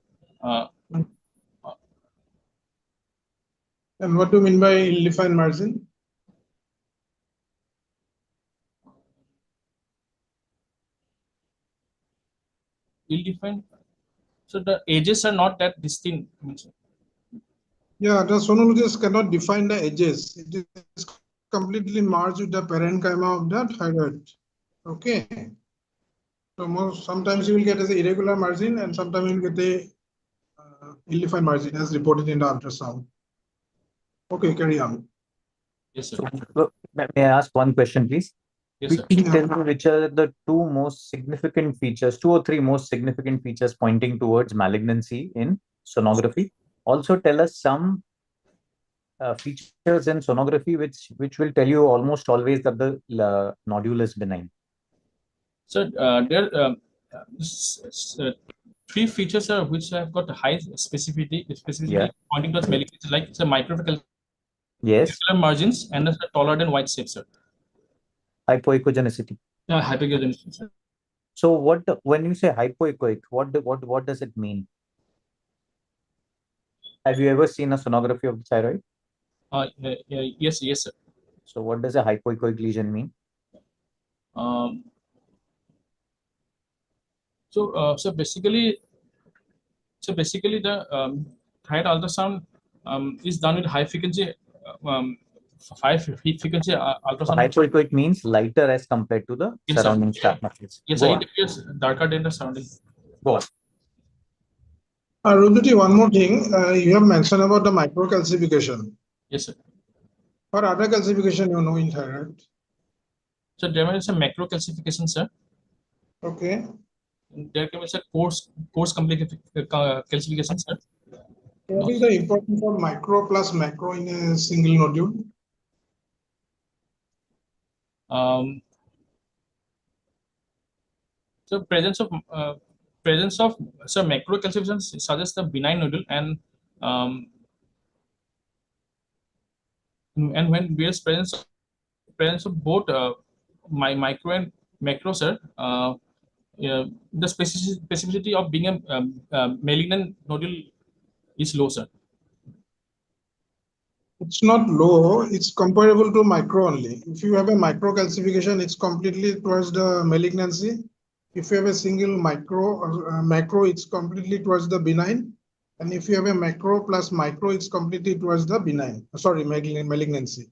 And what do you mean by ill-defined margin? Ill-defined. So the edges are not that distinct. Yeah, the sonologist cannot define the edges. It is completely merged with the parenchyma of the thyroid. Okay. So sometimes you will get as an irregular margin, and sometimes you will get a ill-defined margin as reported in the ultrasound. Okay, carry on. Yes, sir. So, may I ask one question, please? Yes, sir. Please tell me which are the two or three most significant features pointing towards malignancy in sonography. Also, tell us some features in sonography which will tell you almost always that the nodule is benign. So there are three features which have got high specificity Yeah. pointing towards malignancy, like the microvascular Yes. margins and the taller than white shape, sir. Hypoechogenicity. Hypoechogenicity, sir. So when you say hypoechoic, what does it mean? Have you ever seen a sonography of the thyroid? Yes, sir. So what does a hypoechoic lesion mean? So basically the thyroid ultrasound is done with high frequency ultrasound. Hypoechoic means lighter as compared to the Yes, sir. surrounding scalp muscles. Yes, Go sir. on. It appears darker than the surrounding. Go on. Rudhuti, one more thing. You have mentioned about the microcalcification. Yes, sir. What other calcification you know in thyroid? So there is a macro calcification, sir. Okay. There can be a coarse calcification, sir. What is the importance of micro plus macro in a single nodule? So presence of macro calcification suggests the benign nodule, and when there is presence of both micro and macro, sir, the specificity of being a malignant nodule is low, sir. It's not low, it's comparable to micro only. If you have a micro calcification, it's completely towards the malignancy. If you have a single macro, it's completely towards the benign. And if you have a macro plus micro, it's completely towards the benign. Sorry, malignancy.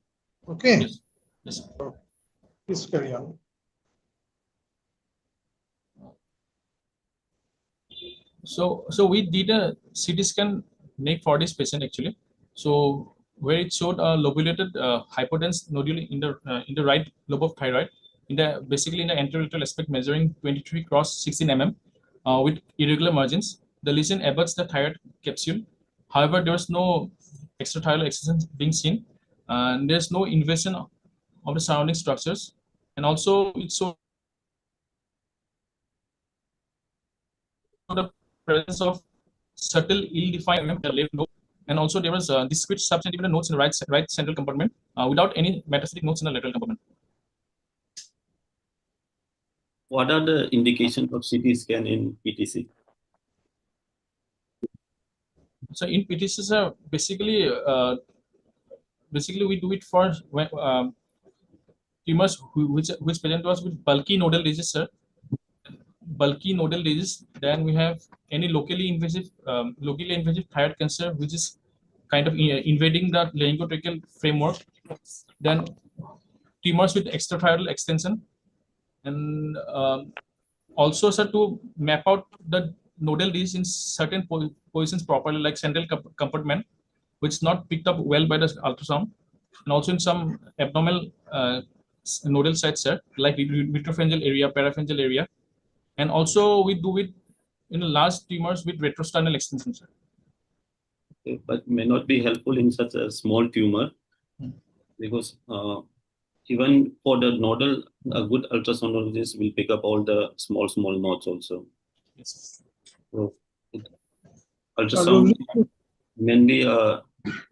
Okay. Yes. Yes, sir. Please carry on. So we did a CT scan for this patient actually. So where it showed a lobulated hypodense nodule in the right lobe of thyroid, basically in the anterolateral aspect, measuring 23 cross 16 mm with irregular margins. The lesion abuts the thyroid capsule. However, there was no extrathyroidal excision being seen, and there's no invasion of the surrounding structures, and also it showed the presence of subtle ill-defined in the left lobe, and also there was discrete subcentimeter nodes in the right central compartment without any metastatic nodes in the lateral compartment. What are the indications of CT scan in PTC? So in PTC, basically we do it for tumors which present to us with bulky nodal disease, sir. Bulky nodal disease. Then we have any locally invasive thyroid cancer, which is kind of invading the laryngotracheal framework. Then tumors with extrathyroidal extension, and also, sir, to map out the nodal disease in certain positions properly, like central compartment, which is not picked up well by the ultrasound, and also in some abnormal nodal sites, sir, like retropharyngeal area, parapharyngeal area, and also we do it in large tumors with retrosternal extension, sir. but may not be helpful in such a small tumor because even for the nodal, a good ultrasoundologist will pick up all the small nodes also. Yes. So ultrasound Rudra, mainly a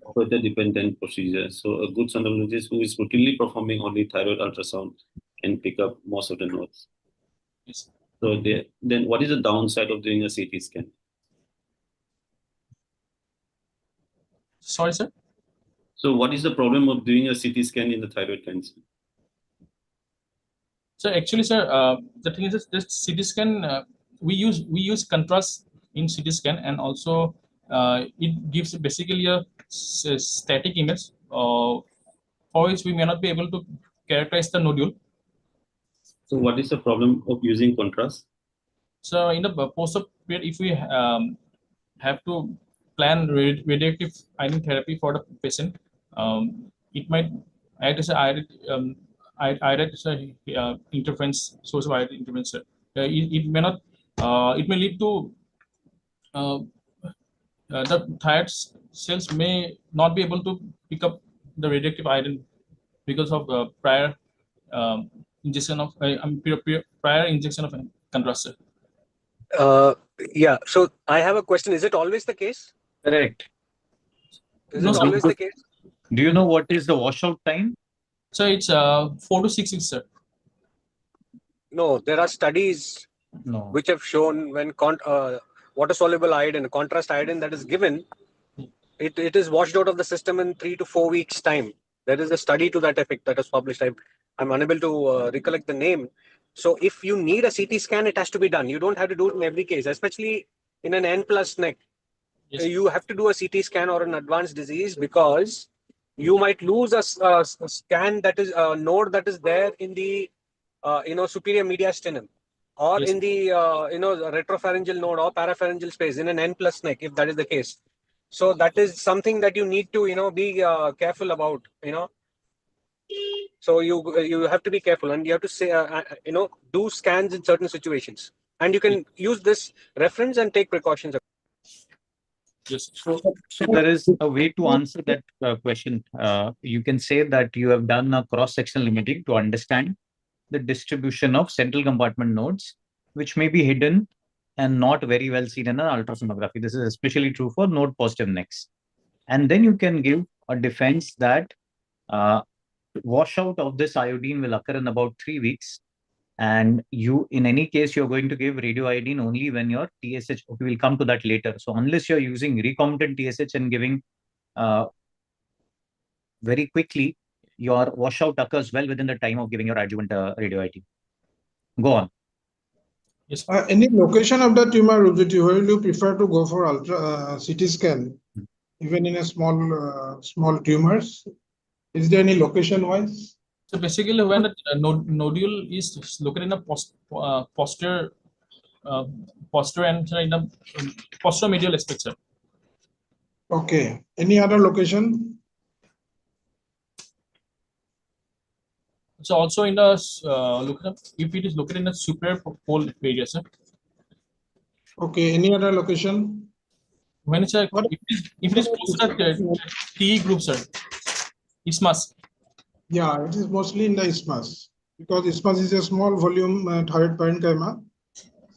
operator-dependent procedure. So a good sonologist who is routinely performing only thyroid ultrasound can pick up most of the nodes. Yes. So then what is the downside of doing a CT scan? Sorry, sir. So what is the problem of doing a CT scan in the thyroid cancer? So actually, sir, the thing is this CT scan we use contrast in CT scan, and also it gives basically a static image for which we may not be able to characterize the nodule. So what is the problem of using contrast? So in the post-op period, if we have to plan radioactive iodine therapy for the patient, it might act as a interference, source of iodine interference. It may not. It may lead to the thyroid cells may not be able to pick up the radioactive iodine because of prior injection of prior injection of contrast. Yeah. So I have a question. Is it always the case? Correct. Is No, it sir. always the case? Do you know what is the washout time? So it's 4 to 6 weeks, sir. No, there are studies No. which have shown when water soluble iodine, contrast iodine that is given, it is washed out of the system in 3 to 4 weeks time. There is a study to that effect that was published. I'm unable to recollect the name. So if you need a CT scan, it has to be done. You don't have to do it in every case, especially in an N plus neck. Yes. You have to do a CT scan or an advanced disease because you might lose a scan that is a node that is there in the superior mediastinum, or Yes. in the retropharyngeal node or parapharyngeal space in an N plus neck, if that is the case. So that is something that you need to be careful about. So you have to be careful, and you have to say do scans in certain situations, and you can use this reference and take precautions. Yes. So there is a way to answer that question. You can say that you have done a cross-sectional imaging to understand the distribution of central compartment nodes, which may be hidden and not very well seen in an ultrasonography. This is especially true for node positive necks. And then you can give a defense that washout of this iodine will occur in about 3 weeks. And you, in any case, you're going to give radioiodine only when your TSH, okay, we'll come to that later. So unless you're using recombinant TSH and giving very quickly, your washout occurs well within the time of giving your adjuvant radioiodine. Go on. Yes. Any location of the tumor, Rudra, where you prefer to go for CT scan, even in a small tumors? Is there any location wise? So basically, when the nodule is located in a posterior and in the posteromedial aspect, sir. Okay. Any other location? So also in the if it is located in the superior pole area, sir. Okay. Any other location? When it's if it is close to the TE group, sir, isthmus. Yeah, it is mostly in the isthmus, because isthmus is a small volume thyroid parenchyma.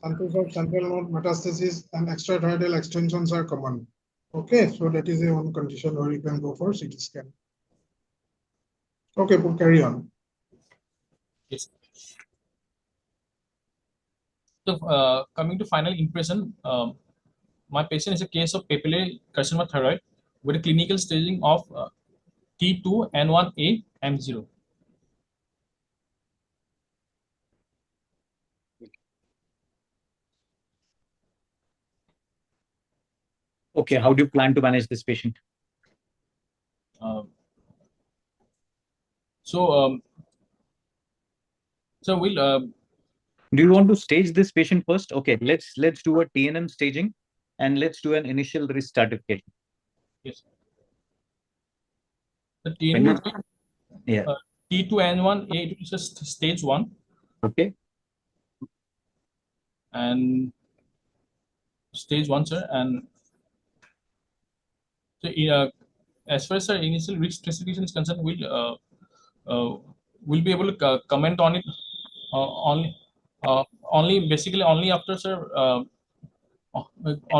Samples of central node metastasis and extrathyroidal extensions are common. Okay, so that is a one condition where you can go for CT scan. Okay, we'll carry on. Yes. So coming to final impression, my patient is a case of papillary carcinoma thyroid with a clinical staging of T2 N1A M0. Okay, how do you plan to manage this patient? So we'll. Do you want to stage this patient first? Okay, let's do a TNM staging, and let's do an initial risk stratification. Yes. The TNM, yeah. T2N1A is just stage 1. Okay. And stage 1, sir, and So, as far as our initial risk stratification is concerned, we'll be able to comment on it only after, sir.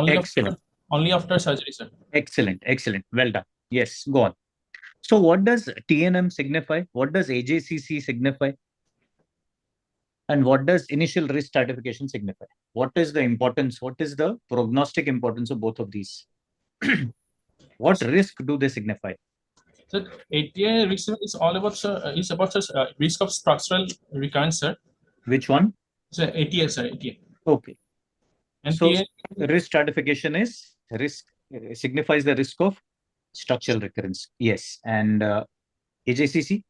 Excellent. Only after surgery, sir. Excellent. Well done. Yes, go on. So what does TNM signify? What does AJCC signify? And what does initial risk stratification signify? What is the importance? What is the prognostic importance of both of these? What risk do they signify? So ATA risk is all about, sir, risk of structural recurrence, sir. Which one? So ATA, sir, ATA. Okay. And So TA, risk stratification is risk signifies the risk of structural recurrence. Yes. And AJCC?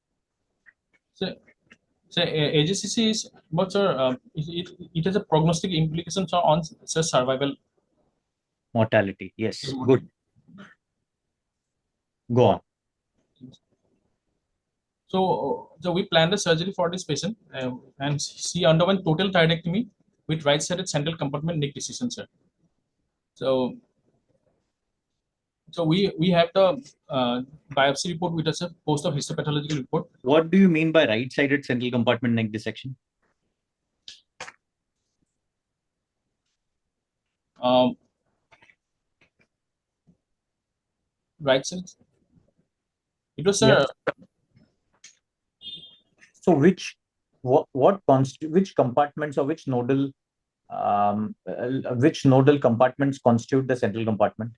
so AJCC is about, sir, it has a prognostic implications on, sir, survival. Mortality. Yes. Good. Go on. So we planned the surgery for this patient, and she underwent total thyroidectomy with right-sided central compartment neck dissection, sir. So we have the biopsy report with us, a post of histopathological report. What do you mean by right-sided central compartment neck dissection? Right side. It was, sir. So which compartments or which nodal compartments constitute the central compartment?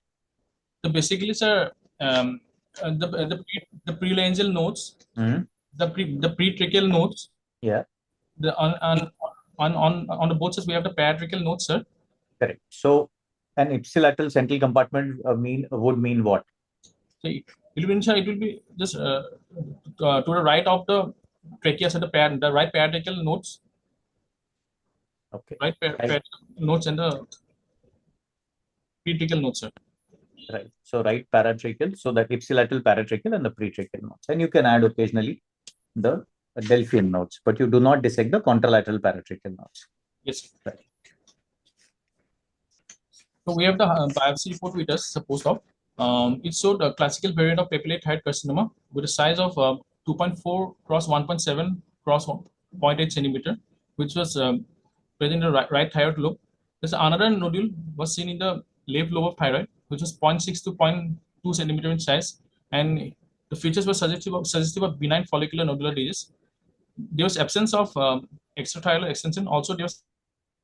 So basically, sir, the prelaryngeal nodes, the pretracheal nodes. Yeah. The on the both sides we have the paratracheal nodes, sir. Correct. So an ipsilateral central compartment would mean what? So it will be just to the right of the trachea, so the right paratracheal nodes. Okay. Right paratracheal nodes and the pretracheal nodes, sir. Right. So right paratracheal, so that ipsilateral paratracheal and the pretracheal nodes, and you can add occasionally the Delphian nodes, but you do not dissect the contralateral paratracheal nodes. Yes. Right. So we have the biopsy report with us, supposed of. It showed a classical variant of papillary thyroid carcinoma with a size of 2.4 cross 1.7 cross 0.8 centimeter, which was present in the right thyroid lobe. There's another nodule was seen in the left lobe of thyroid, which was 0.6 to 0.2 centimeter in size, and the features were suggestive of benign follicular nodular disease. There was absence of extrathyroidal extension. Also, there was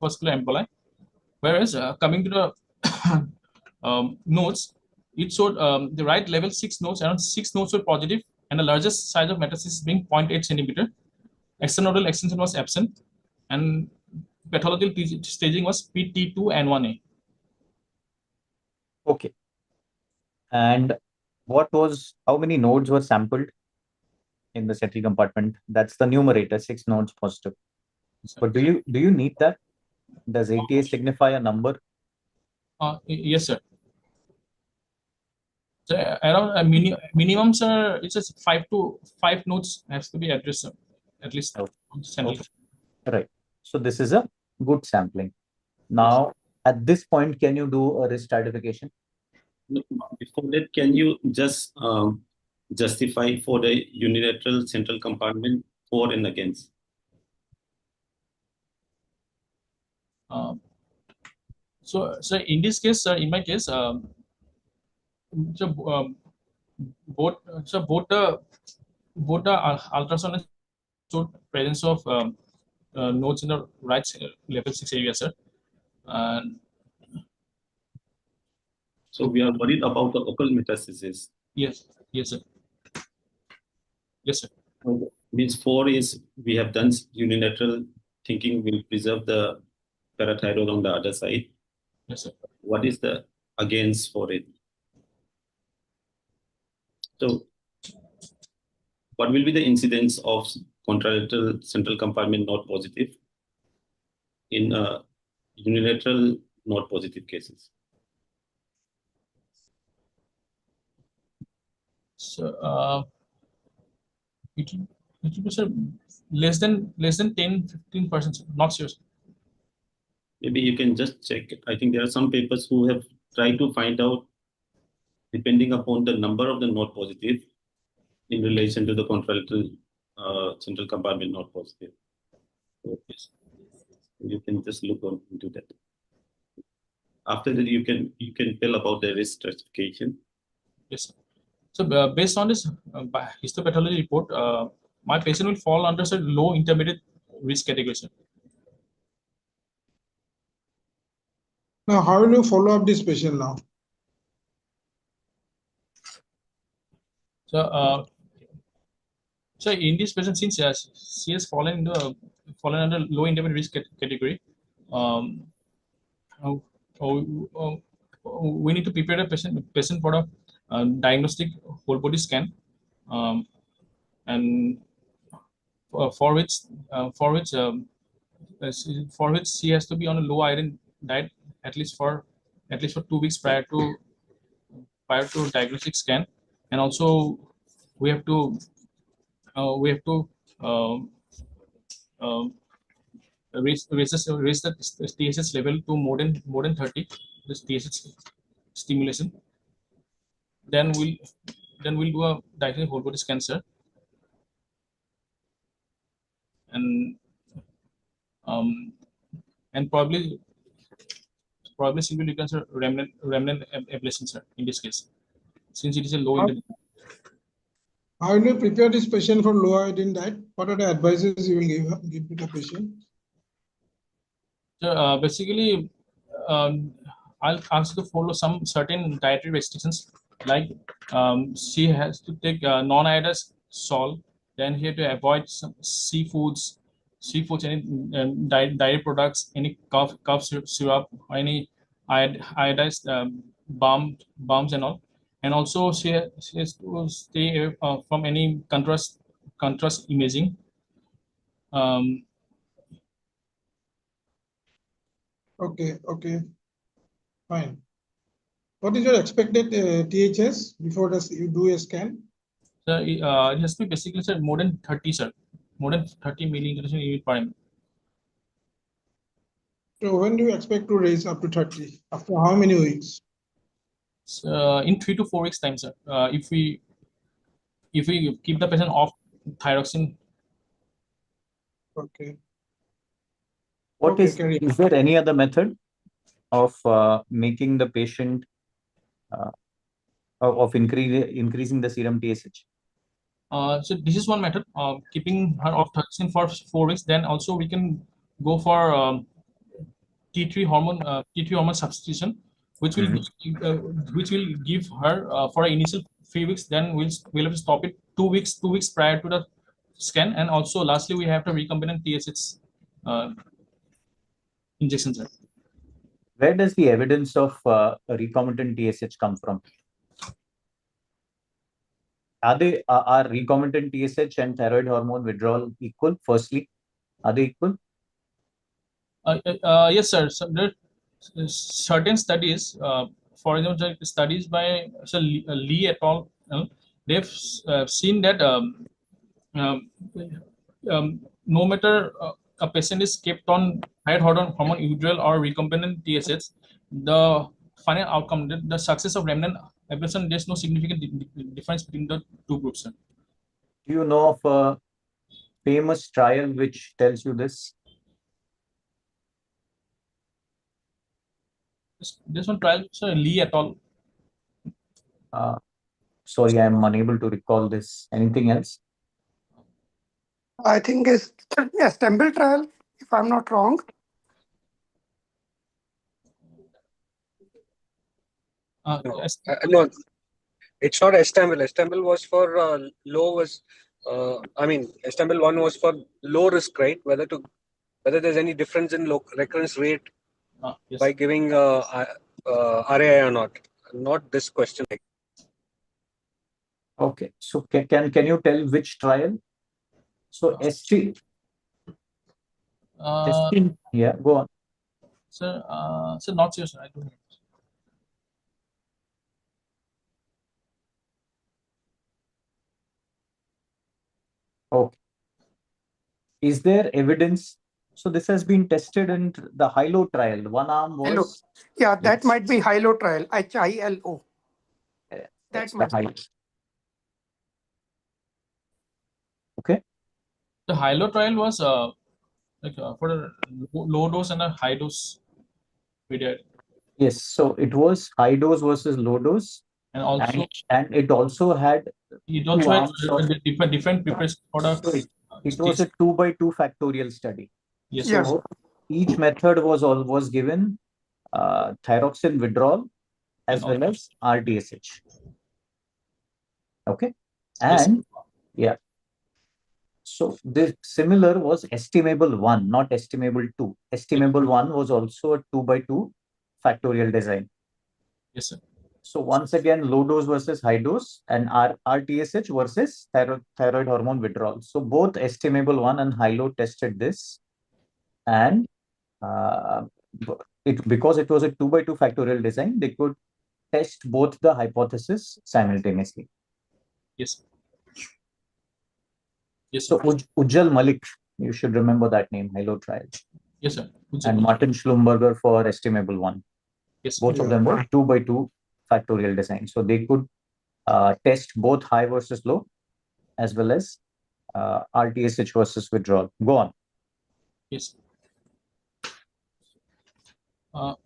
vascular emboli. Whereas coming to the nodes, it showed the right level 6 nodes, around 6 nodes were positive, and the largest size of metastasis being 0.8 centimeter. Extranodal extension was absent, and pathological staging was PT2 and 1A. Okay. And how many nodes were sampled in the central compartment? That's the numerator, 6 nodes positive. But do you need that? Does ATA signify a number? Yes, sir. So around a minimum, sir, it's just 5 nodes has to be addressed, at least. Okay. Right. So this is a good sampling. Now, at this point, can you do a risk stratification? Before that, can you just justify for the unilateral central compartment for and against? So in this case, in my case, both the ultrasound showed presence of nodes in the right level 6 area, sir. And so we are worried about the local metastasis. Yes, sir. Yes, sir. Okay. Means 4 is we have done unilateral thinking will preserve the parathyroid on the other side. Yes, sir. What is the against for it? So what will be the incidence of contralateral central compartment not positive in unilateral not positive cases? So it will be, sir, less than 10-15%, not sure. Maybe you can just check. I think there are some papers who have tried to find out depending upon the number of the node positive in relation to the contralateral central compartment node positive. So yes, you can just look into that. After that, you can tell about the risk stratification. Yes, sir. So based on this histopathology report, my patient will fall under low intermediate risk category, sir. Now, how will you follow up this patient now? So, so in this patient, since she has fallen under low intermediate risk category, we need to prepare a patient for a diagnostic whole body scan, and for which she has to be on a low iron diet at least for 2 weeks prior to diagnostic scan, and also we have to raise the TSH level to more than 30. This TSH stimulation. Then we'll do a diagnostic whole body scan, sir, and probably she will require remnant ablation, sir, in this case, since it is a low. How will you prepare this patient for low iodine diet? What are the advices you will give to the patient? So basically, I'll ask you to follow some certain dietary restrictions, like she has to take non-iodized salt. Then he had to avoid some seafoods, any dairy products, any cough syrup, or any iodized balms and all. And also she has to stay away from any contrast imaging. Okay, fine. What is your expected THS before you do a scan? So it has to be basically, sir, more than 30, sir, more than 30 milli unit per ml. So when do you expect to raise up to 30? After how many weeks? In 3 to 4 weeks time, sir. If we keep the patient off thyroxine. Okay. Is there any other method of making the patient of increasing the serum TSH? So this is one method of keeping her off thyroxine for 4 weeks. Then also we can go for T3 hormone substitution, which will give her for initial 3 weeks. Then we'll have to stop it 2 weeks prior to the scan, and also lastly we have to recombinant TSH injections. Where does the evidence of recombinant TSH come from? Are recombinant TSH and thyroid hormone withdrawal equal? Firstly, are they equal? Yes, sir. So there are certain studies, for example, studies by Lee et al. They've seen that no matter a patient is kept on thyroid hormone withdrawal or recombinant TSH, the final outcome, the success of remnant ablation, there's no significant difference between the two groups, sir. Do you know of a famous trial which tells you this? This one trial, sir, Lee et al. Sorry, I am unable to recall this. Anything else? I think it's a Stemble trial, if I'm not wrong. Yes. No, it's not Stemble. Stemble was for low was. Stemble 1 was for low risk, right? Whether there's any difference in recurrence rate Yes. by giving RAI or not. Not this question. Okay, so can you tell which trial? So ST. Yeah, go on. Sir, not sure, sir. I don't know. Okay. Is there evidence? So this has been tested in the HILO trial. One arm was. Yeah, that might be HILO trial, HILO. That the much. high. Okay. The high-low trial was for a low dose and a high dose video, Yes. So it was high dose versus low dose, and also and it also had it two also had arms of. different preparation for the So it was a 2 by 2 factorial study. yes. Yeah. So each method was given thyroxine withdrawal as And well as RTSH. Okay. Yes. And yeah. So this similar was estimable 1, not estimable 2. Estimable 1 was also a 2 by 2 factorial design. Yes, sir. So once again, low dose versus high dose and RTSH versus thyroid hormone withdrawal. So both estimable 1 and high low tested this, and because it was a 2 by 2 factorial design, they could test both the hypothesis simultaneously. Yes. Yes, So sir. Ujjal Malik, you should remember that name, high low trial. Yes, sir. And Martin Schlumberger for estimable 1. Yes. Both of them were 2 by 2 factorial design. So they could test both high versus low as well as RTSH versus withdrawal. Go on. Yes. So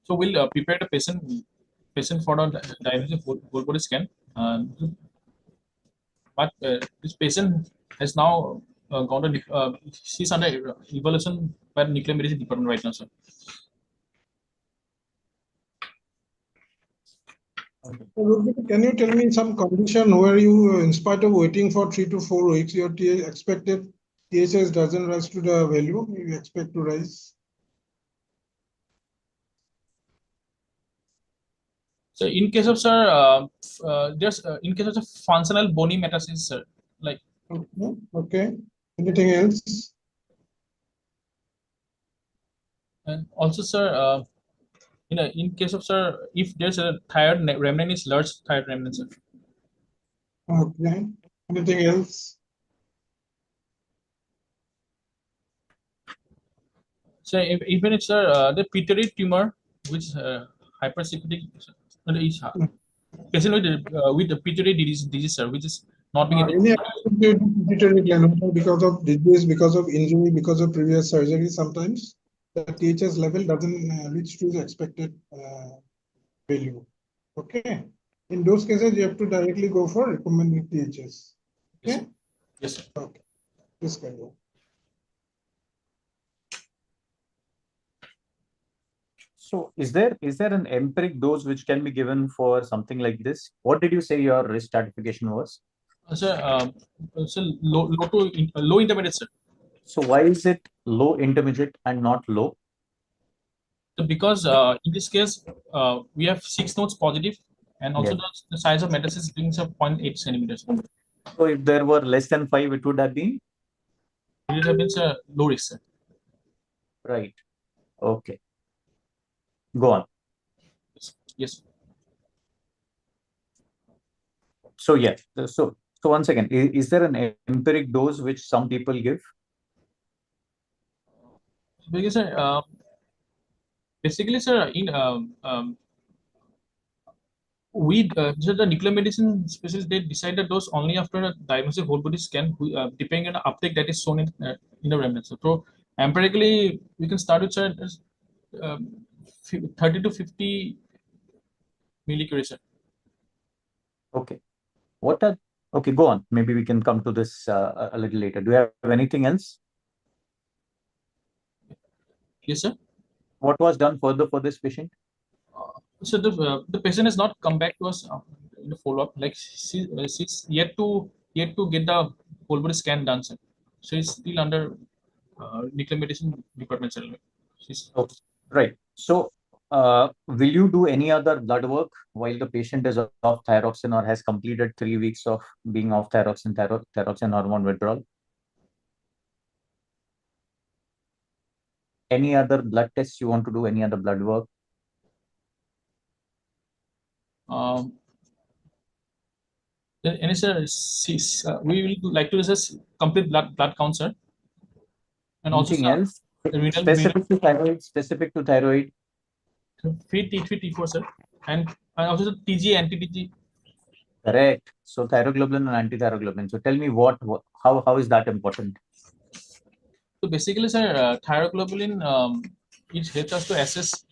we'll prepare the patient for the diagnosis whole body scan. But this patient has now gone to she's under evaluation by the nuclear medicine department right now, sir. Can you tell me some condition where you, in spite of waiting for 3 to 4 weeks, your expected THS doesn't rise to the value you expect to rise? So in case of sir, there's in case of the functional bony metastasis, sir, like. Okay. Anything else? And also, sir, in case of sir, if there's a thyroid remnant is large thyroid remnant, sir. Okay. Anything else? So even if sir, the pituitary tumor, which hypersecretic is patient with the pituitary disease, sir, which is not being pituitary gland because of disease, because of injury, because of previous surgery, sometimes the THS level doesn't reach to the expected value. Okay. In those cases, you have to directly go for recommended THS. Okay. Yes, sir. Okay. This can go. So is there an empiric dose which can be given for something like this? What did you say your risk stratification was? Sir, low intermediate, sir. So why is it low intermediate and not low? So because in this case, we have 6 nodes positive, and also the size of metastasis being 0.8 centimeters. So if there were less than 5, it would have been? It would have been low risk, sir. Right. Okay. Go on. Yes. So yeah. So once again, is there an empiric dose which some people give? Because sir, basically, sir, in so the nuclear medicine specialists, they decide the dose only after a diagnostic whole body scan, depending on the uptake that is shown in the remnants. So empirically, we can start with 30 to 50 millicurie. Okay. Okay, go on. Maybe we can come to this a little later. Do you have anything else? Yes, sir. What was done further for this patient? So the patient has not come back to us in the follow-up. Like she's yet to get the whole body scan done, sir. So she's still under nuclear medicine department, sir. Okay. Right. So will you do any other blood work while the patient is off thyroxine or has completed 3 weeks of being off thyroxine hormone withdrawal? Any other blood tests you want to do? Any other blood work? And sir, we will like to just complete blood count, sir. And Anything also, else? Specific to thyroid, specific to thyroid. Free T3, T4, sir, and also the TG, anti-TG. Correct. So thyroglobulin and antithyroglobulin. So tell me how is that important? So basically, sir, thyroglobulin it helps us to assess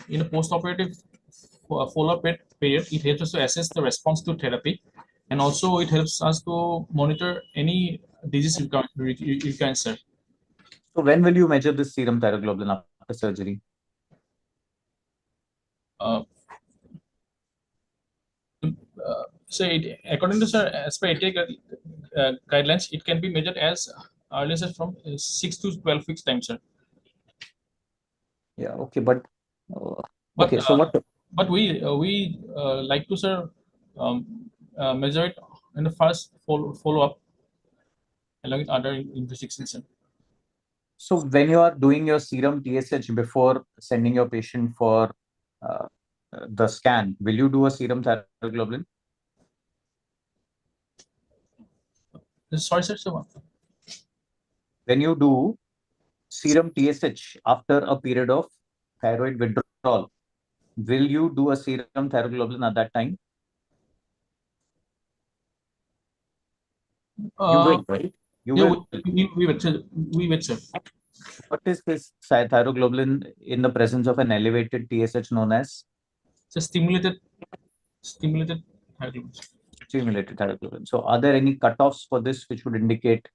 in a post-operative follow-up period. It helps us to assess the response to therapy, and also it helps us to monitor any disease recurrence, sir. So when will you measure this serum thyroglobulin after surgery? So according to sir, as per ATA guidelines, it can be measured as early as from 6 to 12 weeks time, sir. Yeah. Okay. But okay. So what? But we like to, sir, measure it in the first follow-up along with other investigations, sir. So when you are doing your serum TSH before sending your patient for the scan, will you do a serum thyroglobulin? Sorry, sir. So When you do serum TSH after a period of thyroid withdrawal, will you do a serum thyroglobulin at that time? You will, right? You will. We will, sir. What is this thyroglobulin in the presence of an elevated TSH known as? It's a stimulated thyroglobulin. Stimulated thyroglobulin. So are there any cutoffs for this which would indicate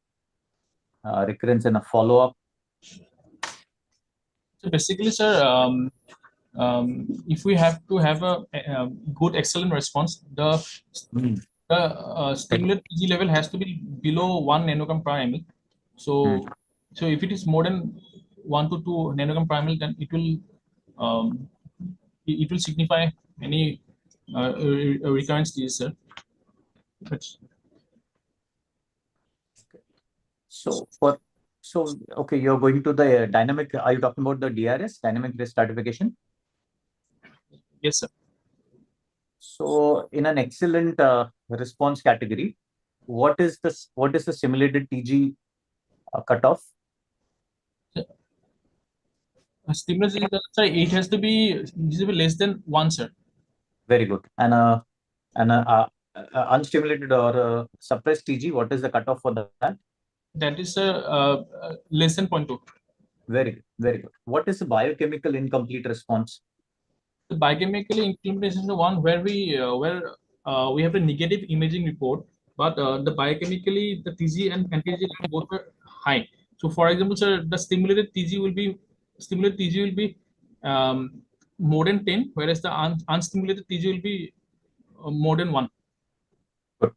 recurrence in a follow-up? So basically, sir, if we have to have a good, excellent response, the stimulated TG level has to be below 1 nanogram per ml. So, so if it is more than 1 to 2 nanogram per ml, then it will signify any recurrence disease, sir. So okay, you're going to the dynamic. Are you talking about the DRS, dynamic risk stratification? Yes, sir. So in an excellent response category, what is the simulated TG cutoff? Stimulus, sorry, it has to be less than 1, sir. Very good. And unstimulated or suppressed TG, what is the cutoff for that? That is less than 0.2. Very good. Very good. What is the biochemical incomplete response? The biochemical incomplete is the one where we have a negative imaging report, but the biochemically the TG and anti-TG both are high. So, for example, sir, the stimulated TG will be more than 10, whereas the unstimulated TG will be more than 1. Good.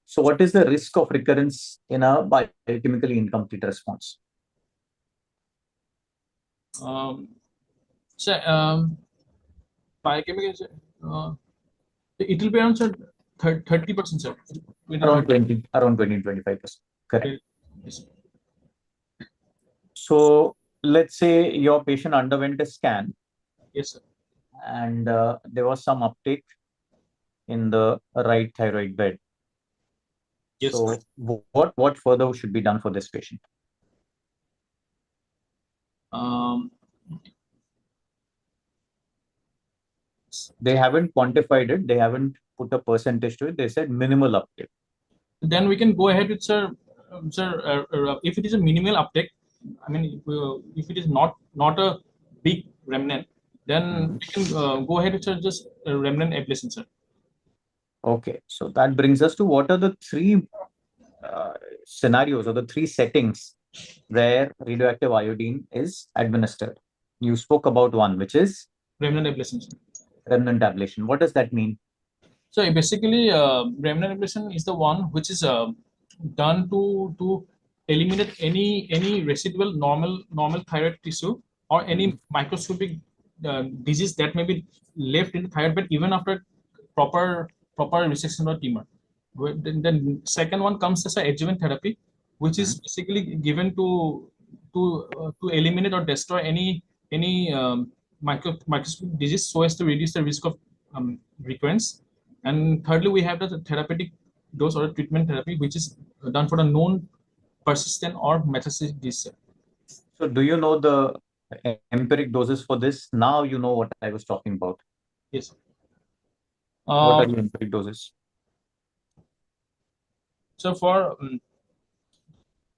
So, what is the risk of recurrence in a biochemically incomplete response? Biochemical, it will be around 30%, sir. Around 20-25%. Correct. Yes. So let's say your patient underwent a scan. Yes, sir. And there was some uptake in the right thyroid bed. Yes. So what further should be done for this patient? They haven't quantified it. They haven't put a percentage to it. They said minimal uptake. Then we can go ahead with, sir. If it is a minimal uptake, I mean, if it is not a big remnant, then we can go ahead with, sir, just remnant ablation, sir. Okay, so that brings us to what are the three scenarios or the three settings where radioactive iodine is administered. You spoke about one, which is remnant ablation, sir. Remnant ablation. What does that mean? So basically, remnant ablation is the one which is done to eliminate any residual normal thyroid tissue or any microscopic disease that may be left in the thyroid bed even after proper resection or tumor. Then second one comes as a adjuvant therapy, which is basically given to eliminate or destroy any microscopic disease so as to reduce the risk of recurrence. And thirdly, we have the therapeutic dose or treatment therapy, which is done for the known persistent or metastatic disease. So do you know the empiric doses for this? Now you know what I was talking about. Yes. What are the empiric doses? So for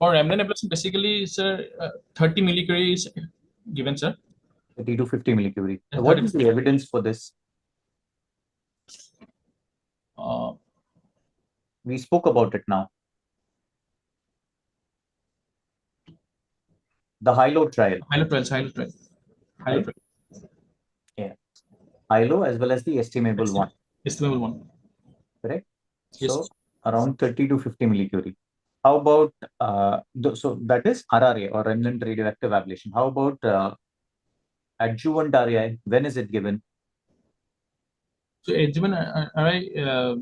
remnant ablation, basically, sir, 30 millicurie is given, sir. 30 to 50 millicurie. Yeah, What 30. is the evidence for this? We spoke about it now. The HILO trial. HILO trial. Right? Yeah. HILO as well as the estimable one. Estimable one. Correct? Yes. So around 30 to 50 millicurie. How about, so that is RRA or remnant radioactive ablation. How about adjuvant RAI? When is it given? So adjuvant RAI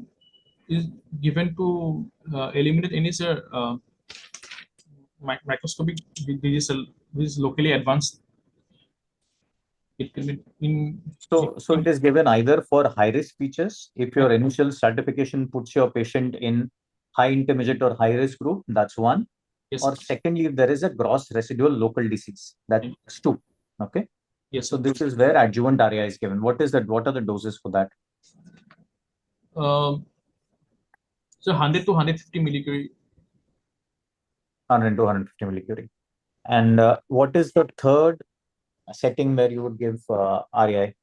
is given to eliminate any, sir, microscopic disease which is locally advanced. It can be in. So it is given either for high-risk features. If your initial stratification puts your patient in high intermediate or high-risk group, that's one. Yes. Or secondly, if there is a gross residual local disease, that's two. Okay. Yes. So this is where adjuvant RAI is given. What is that? What are the doses for that? So 100 to 150 millicurie. 100 to 150 millicurie. And what is the third setting where you would give RAI?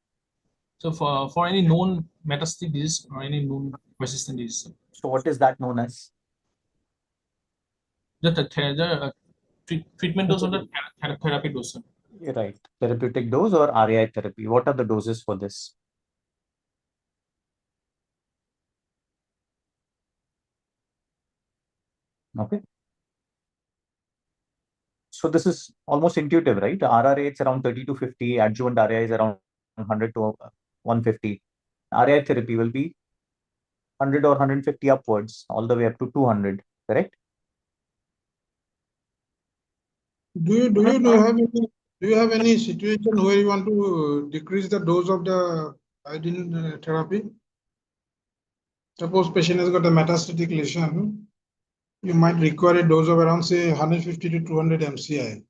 So for any known metastatic disease or any known persistent disease. So what is that known as? The treatment dose or the therapy dose. You're right. Therapeutic dose or RAI therapy. What are the doses for this? Okay. So this is almost intuitive, right? RRA it's around 30 to 50. Adjuvant RAI is around 100 to 150. RAI therapy will be 100 or 150 upwards, all the way up to 200. Correct? Do you have any situation where you want to decrease the dose of the iodine therapy? Suppose patient has got a metastatic lesion, you might require a dose of around say 150 to 200 MCI.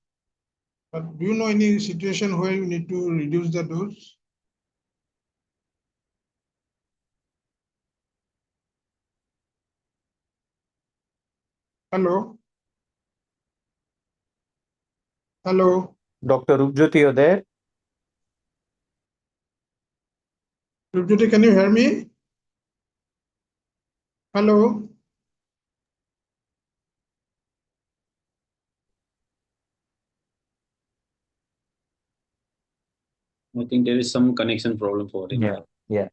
But do you know any situation where you need to reduce the dose? Hello? Hello? Dr. Rupjyoti, you're there? Rupjyoti, can you hear me? Hello? I think there is some connection problem for him. Yeah.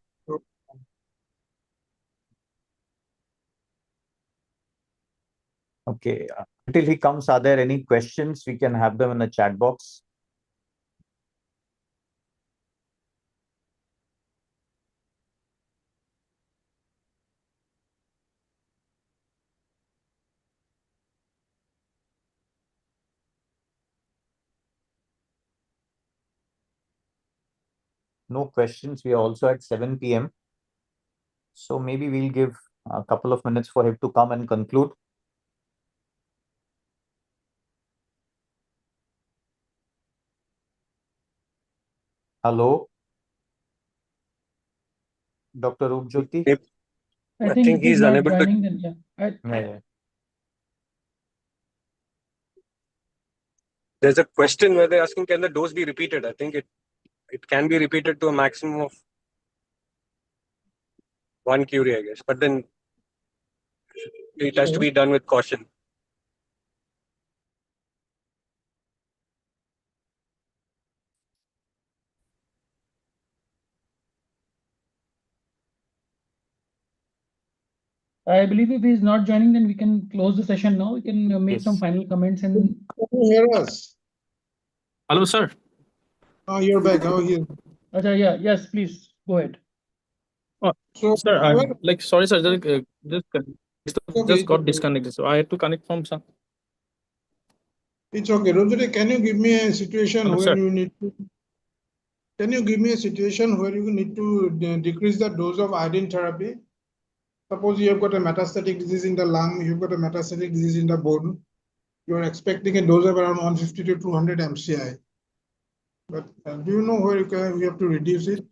Okay. Until he comes, are there any questions? We can have them in the chat box. No questions. We are also at 7 p.m. So maybe we'll give a couple of minutes for him to come and conclude. Hello, Dr. Rupjyoti. I think if he's he's not unable to. joining, then Yeah. There's a question where they're asking, can the dose be repeated? I think it can be repeated to a maximum of 1 curie, I guess. But then it has to be done with caution. I believe if he's not joining, then we can close the session now. We can make some Yes. final comments and. Can you hear us? Hello, sir. Oh, you're back. Oh, here. Yeah, yes, please go ahead. So, Sir, I'm like sorry, sir. Just got okay. disconnected, so I had to connect from some. It's okay. Rupjyoti, can you give me a situation Hello, where sir. you need to? Can you give me a situation where you need to decrease the dose of iodine therapy? Suppose you have got a metastatic disease in the lung, you've got a metastatic disease in the bone. you're expecting a dose of around 150 to 200 MCI. But do you know where you have to reduce it?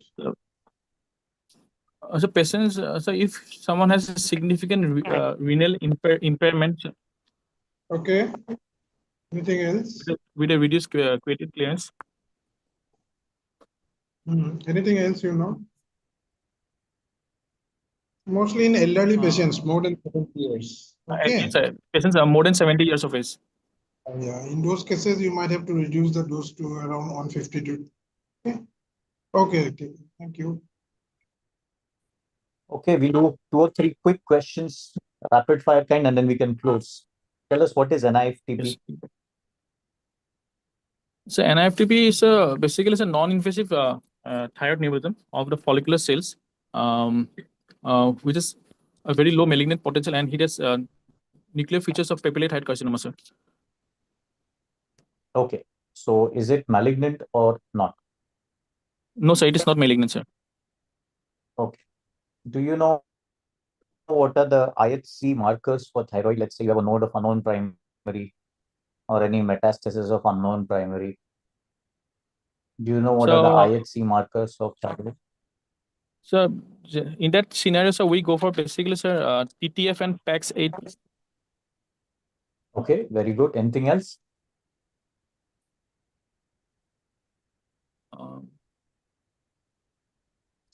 So patients, so if someone has a significant renal impairment, Okay. Anything else? with a reduced creatinine clearance. Anything else you know? Mostly in elderly patients, more than 70 years. Okay. Yes, patients are more than 70 years of age. Yeah, in those cases, you might have to reduce the dose to around 152. Okay. Okay. Thank you. Okay, we do 2 or 3 quick questions, rapid fire kind, and then we can close. Tell us what is NIFTP? Yes. So NIFTP is basically it's a non-invasive thyroid neoplasm of the follicular cells, which is a very low malignant potential, and it has nuclear features of papillary thyroid carcinoma, sir. Okay, so is it malignant or not? No, sir, it is not malignant, sir. Okay. Do you know what are the IHC markers for thyroid? Let's say you have a node of unknown primary or any metastasis of unknown primary. Do you know what are the IHC markers of thyroid? So in that scenario, so we go for basically, sir, TTF and PAX8. Okay, very good. Anything else?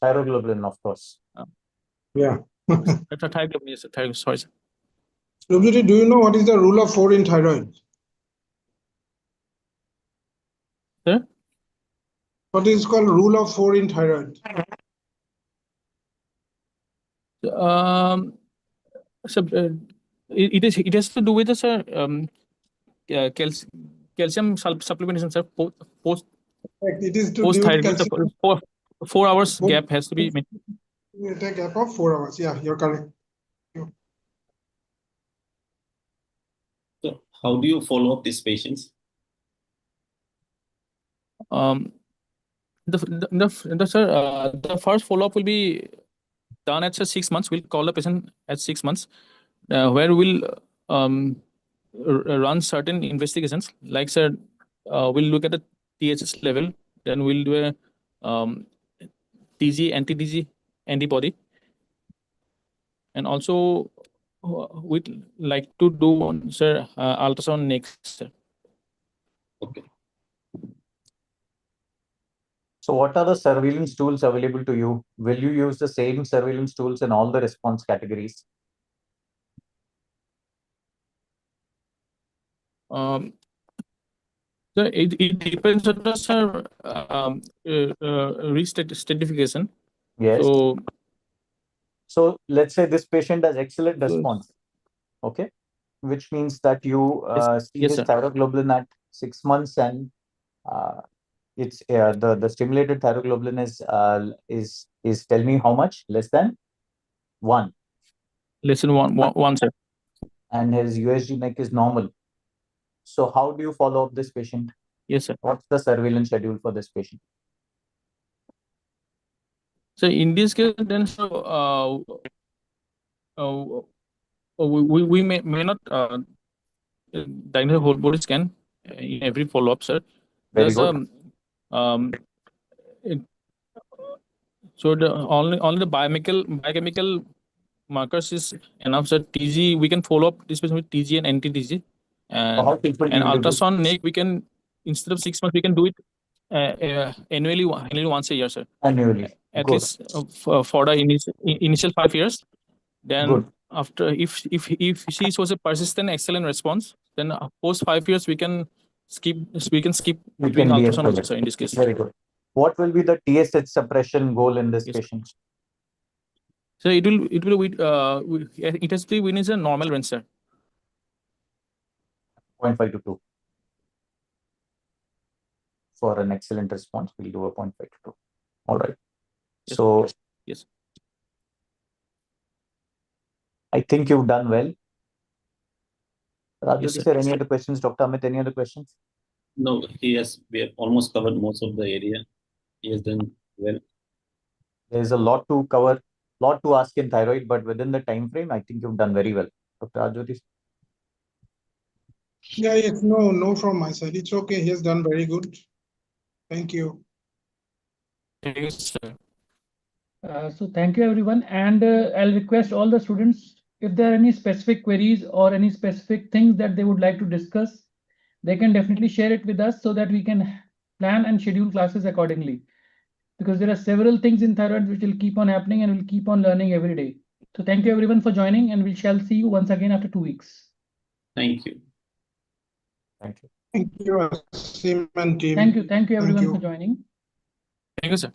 Thyroglobulin, of course. Yeah. Thyroglobulin, yes, sir. Sorry, sir. Subjiti, do you know what is the rule of 4 in thyroid? Sir? What is called rule of 4 in thyroid? So it has to do with the, sir, calcium supplementation, sir. Post it is to post do with thyroid, calcium. 4 hours gap has to be maintained. A gap of 4 hours. Yeah, you're correct. So how do you follow up these patients? The first follow-up will be done at 6 months. We'll call the patient at 6 months, where we'll run certain investigations. Like, sir, we'll look at the THS level, then we'll do a TG, anti-TG antibody, and also we'd like to do, sir, ultrasound next, sir. Okay. So what are the surveillance tools available to you? Will you use the same surveillance tools in all the response categories? So it depends on the, sir, stratification. Yes. So let's say this patient has excellent response. Okay. Which means that you see his thyroglobulin at 6 months, and it's the stimulated thyroglobulin is tell me how much? Less than 1. Less than one, sir. And his USG neck is normal. So how do you follow up this patient? Yes, sir. What's the surveillance schedule for this patient? So in this case, then we may not diagnose whole body scan in every follow-up, sir. Very good. So the only the biochemical markers is enough, sir. TG, we can follow up this patient with TG and anti-TG, and ultrasound neck, we can, instead of 6 months, we can do it annually once a year, sir. Annually. At least for the initial 5 years. Then after, if she shows a persistent excellent response, then post 5 years we can skip between ultrasound also, sir, in this case. Very good. What will be the TSH suppression goal in this patient? So it has to be within a normal range, sir. 0.5 to 2. For an excellent response, we'll do a 0.5 to 2. All right. Yes. So yes, I think you've done well. Rajyoti, yes, sir, any other questions? Dr. Amit, any other questions? No, we have almost covered most of the area. He has done well. There's a lot to cover, lot to ask in thyroid, but within the time frame, I think you've done very well. Dr. Rajyoti. Yeah, it's no from my side. It's okay. He has done very good. Thank you. Thank you, sir. So thank you everyone, and I'll request all the students, if there are any specific queries or any specific things that they would like to discuss, they can definitely share it with us so that we can plan and schedule classes accordingly. Because there are several things in thyroid which will keep on happening and we'll keep on learning every day. So thank you everyone for joining, and we shall see you once again after 2 weeks. Thank you. Thank you. Thank you, Asim and team. Thank you everyone for joining. Thank you, sir.